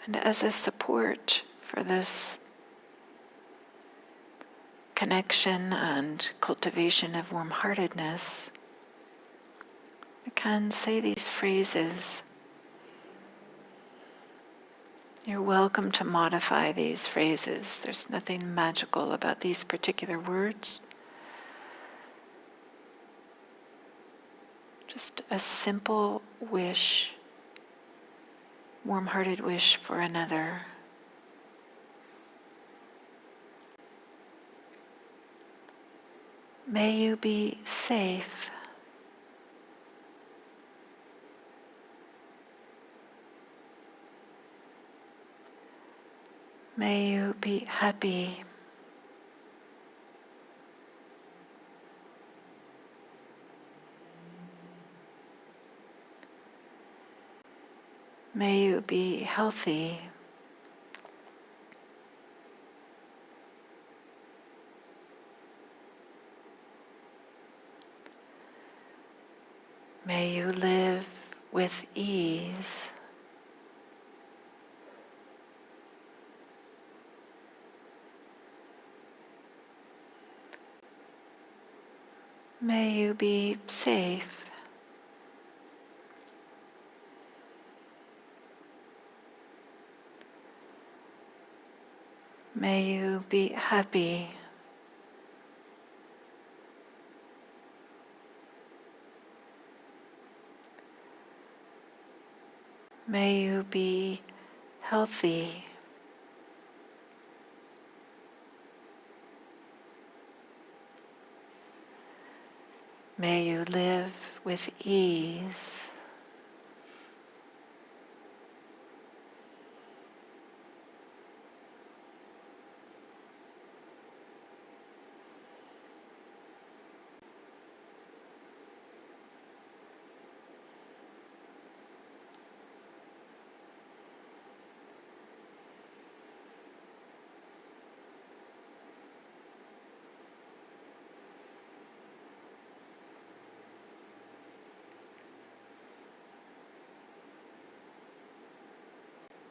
And as a support for this connection and cultivation of warm-heartedness, I can say these phrases You're welcome to modify these phrases. There's nothing magical about these particular words. Just a simple wish, warm-hearted wish for another. May you be safe. May you be happy. May you be healthy. May you live with ease. May you be safe. May you be happy. May you be healthy. May you live with ease.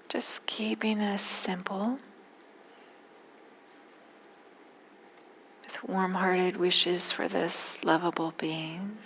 Just keeping this simple, with warm-hearted wishes for this lovable being.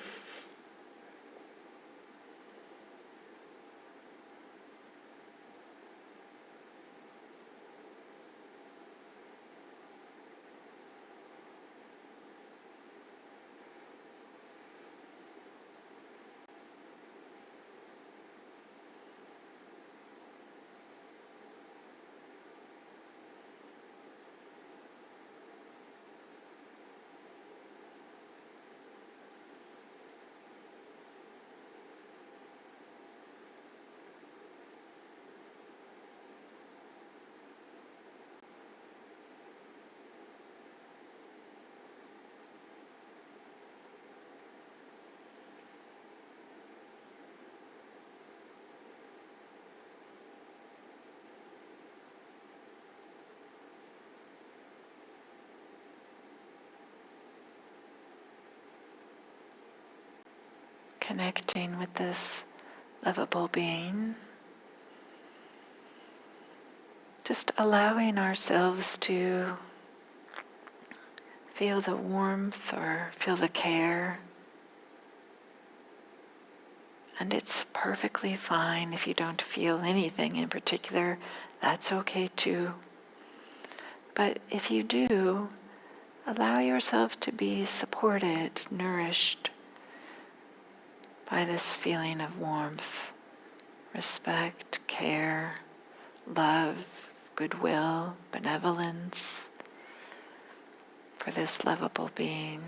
Connecting with this lovable being. Just allowing ourselves to feel the warmth or feel the care. And it's perfectly fine if you don't feel anything in particular. That's okay too. But if you do, allow yourself to be supported, nourished by this feeling of warmth, respect, care, love, goodwill, benevolence for this lovable being.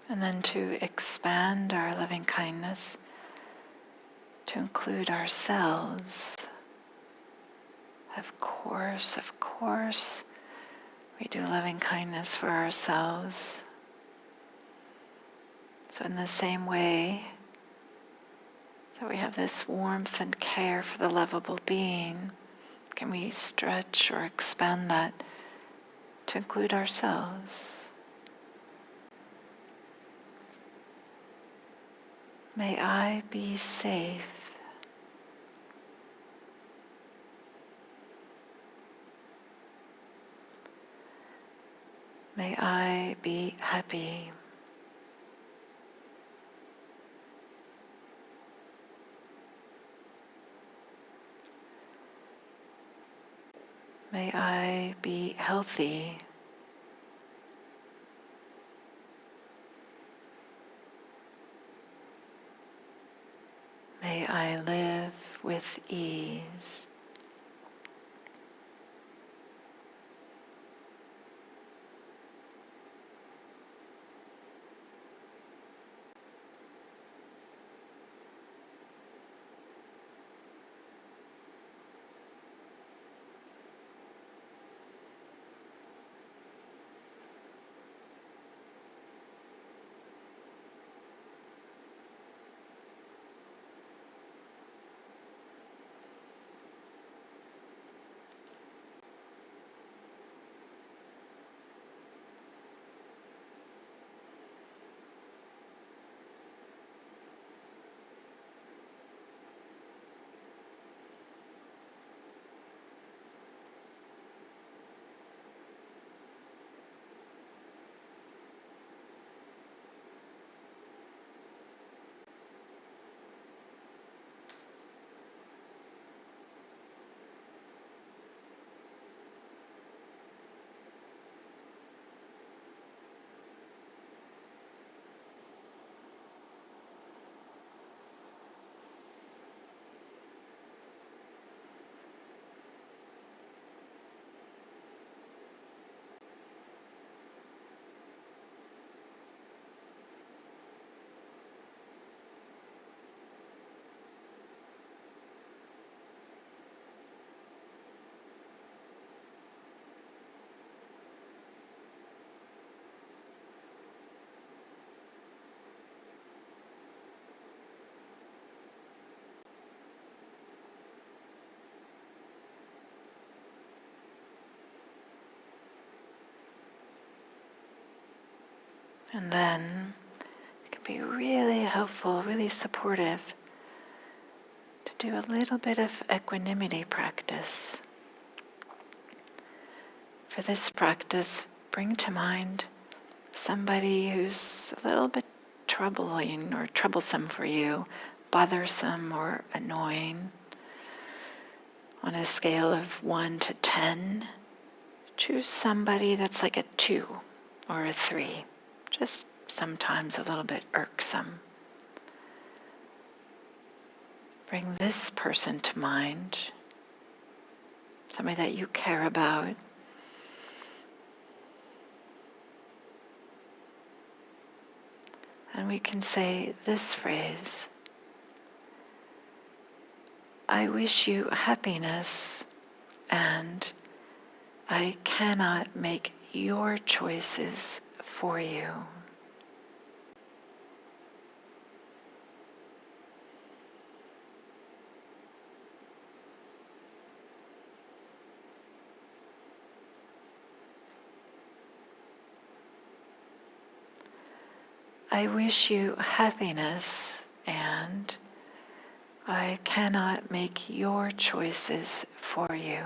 And then to expand our loving kindness to include ourselves. Of course, we do loving kindness for ourselves. So in the same way that we have this warmth and care for the lovable being, can we stretch or expand that to include ourselves? May I be safe. May I be happy. May I be healthy. May I live with ease. And then it can be really helpful, really supportive to do a little bit of equanimity practice. For this practice, bring to mind somebody who's a little bit troubling or troublesome for you, bothersome or annoying. On a scale of 1 to 10, choose somebody that's like a 2 or a 3, just sometimes a little bit irksome. Bring this person to mind, somebody that you care about. And we can say this phrase: I wish you happiness, and I cannot make your choices for you. I wish you happiness, and I cannot make your choices for you.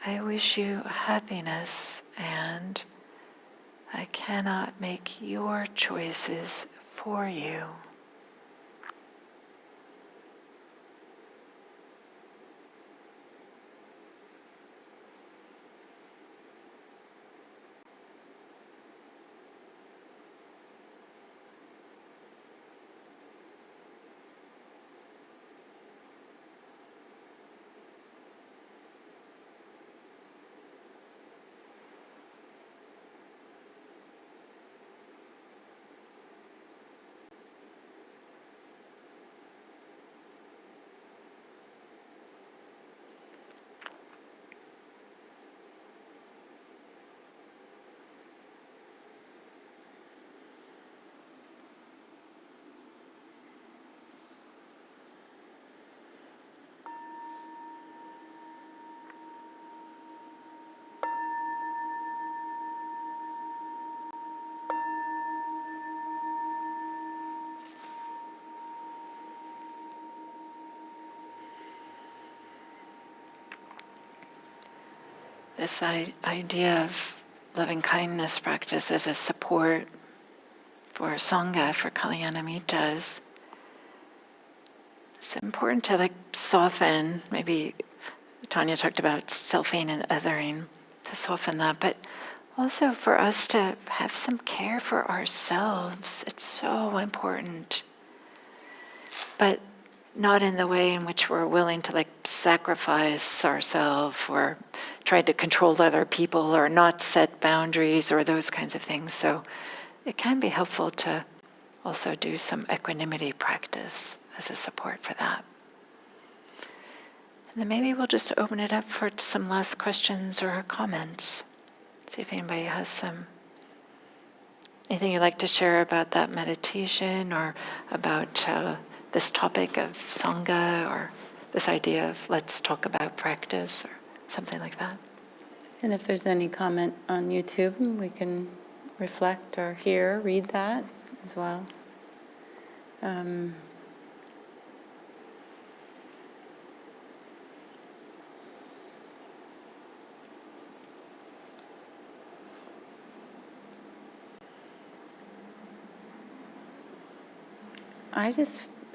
I wish you happiness, and I cannot make your choices for you. this idea of loving kindness practice as a support for Sangha, for Kalyanamitas. It's important to soften, maybe Tanya talked about selfing and othering, to soften that, but also for us to have some care for ourselves. It's so important. But not in the way in which we're willing to sacrifice ourselves or try to control other people or not set boundaries or those kinds of things. So it can be helpful to also do some equanimity practice as a support for that. And then maybe we'll just open it up for some last questions or comments. See if anybody has anything you'd like to share about that meditation or about this topic of Sangha or this idea of let's talk about practice or something like that. And if there's any comment on YouTube, we can reflect or read that as well.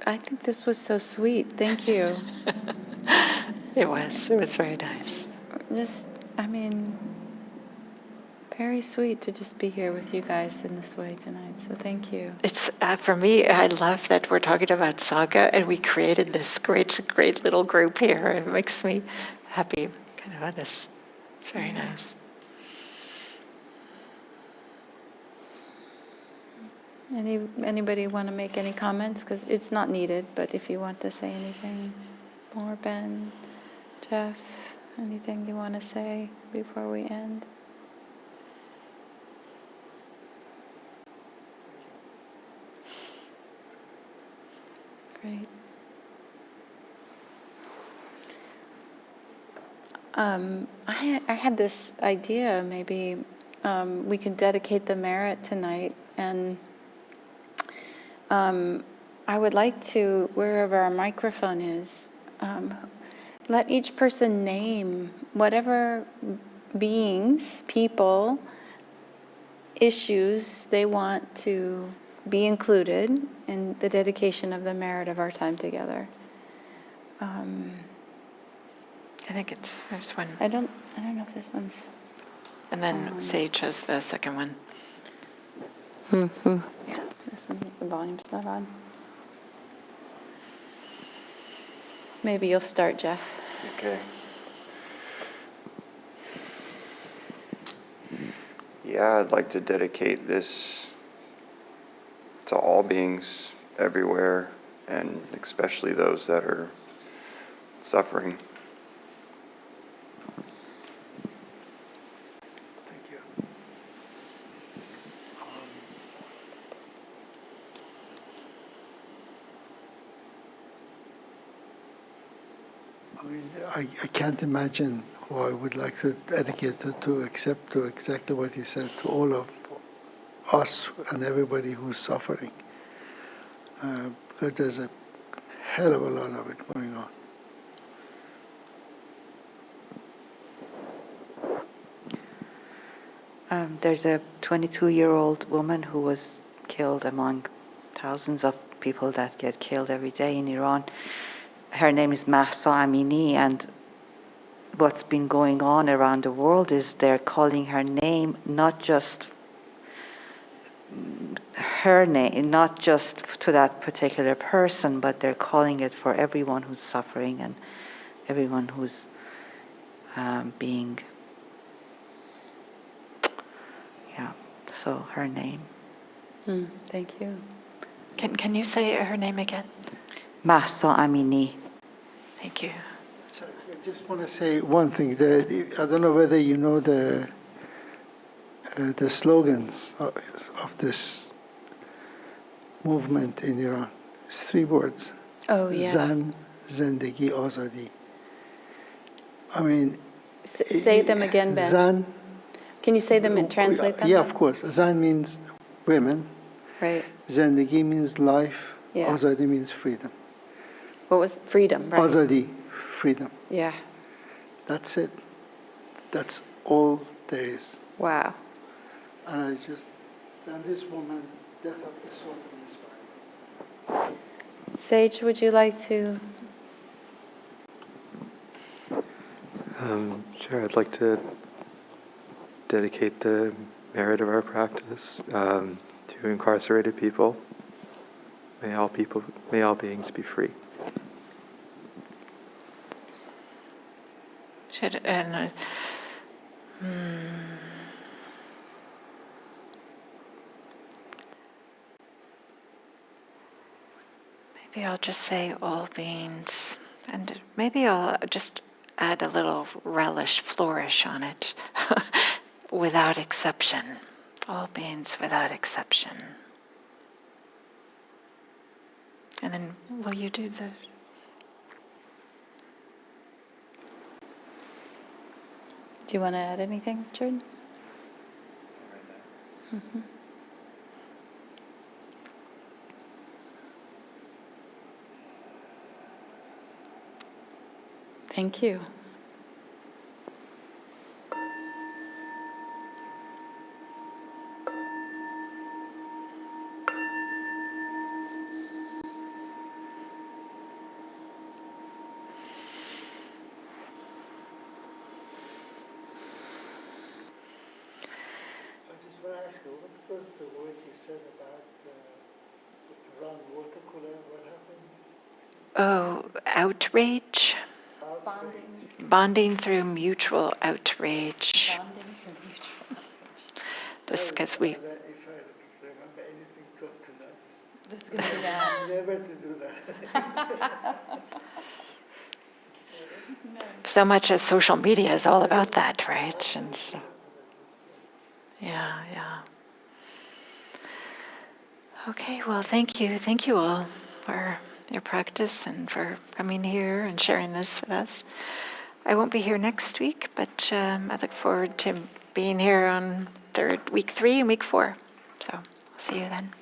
I think this was so sweet. Thank you. It was very nice. Very sweet to just be here with you guys in this way tonight. So thank you. It's for me, I love that we're talking about Sangha and we created this great little group here. It makes me happy, kind of on this. It's very nice. Anybody want to make any comments? Because it's not needed, but if you want to say anything more, Ben, Jeff, anything you want to say before we end? Great. I had this idea, maybe we can dedicate the merit tonight, and I would like to, wherever our microphone is, let each person name whatever beings, people, issues they want to be included in the dedication of the merit of our time together. I think there's one. I don't know if this one's. And then Sage has the second one. Yeah, this one, the volume's not on. Maybe you'll start, Jeff. Okay. Yeah, I'd like to dedicate this to all beings everywhere, and especially those that are suffering. Thank you. I can't imagine who I would like to dedicate to except to exactly what he said, to all of us and everybody who's suffering. Because there's a hell of a lot of it going on. There's a 22-year-old woman who was killed among thousands of people that get killed every day in Iran. Her name is Mahsa Amini, and what's been going on around the world is they're calling her name, not just her name, not just to that particular person, but they're calling it for everyone who's suffering and everyone who's being, so her name. Thank you. Can you say her name again? Mahsa Amini. Thank you. So I just want to say one thing. I don't know whether you know the slogans of this movement in Iran. It's 3 words. Oh, yes. Zan, Zindagi, Azadi. I mean... say them again, Ben. Zan... Can you say them and translate them? Yeah, of course. Zan means women. Right. Zindagi means life. Yeah. Azadi means freedom. What was freedom, right? Azadi, freedom. Yeah. That's it. That's all days. Wow. And I just, and this woman, definitely so inspired. Sage, would you like to? Sure, I'd like to dedicate the merit of our practice to incarcerated people. May all beings be free. Maybe I'll just say all beings, and maybe I'll just add a little relish, flourish on it, without exception. All beings without exception. And then will you do the... Do you want to add anything, Richard? Thank you. I just want to ask you, what was the word you said about around water cooler? What happened? Oh, outrage? Bonding through mutual outrage. Bonding for mutual. Just because we... If I remember anything good tonight, This is going to be that. never to do that. So much as social media is all about that, right? And so, yeah. Okay, well, thank you all for your practice and for coming here and sharing this with us. I won't be here next week, but I look forward to being here on week 3 and week 4. So I'll see you then.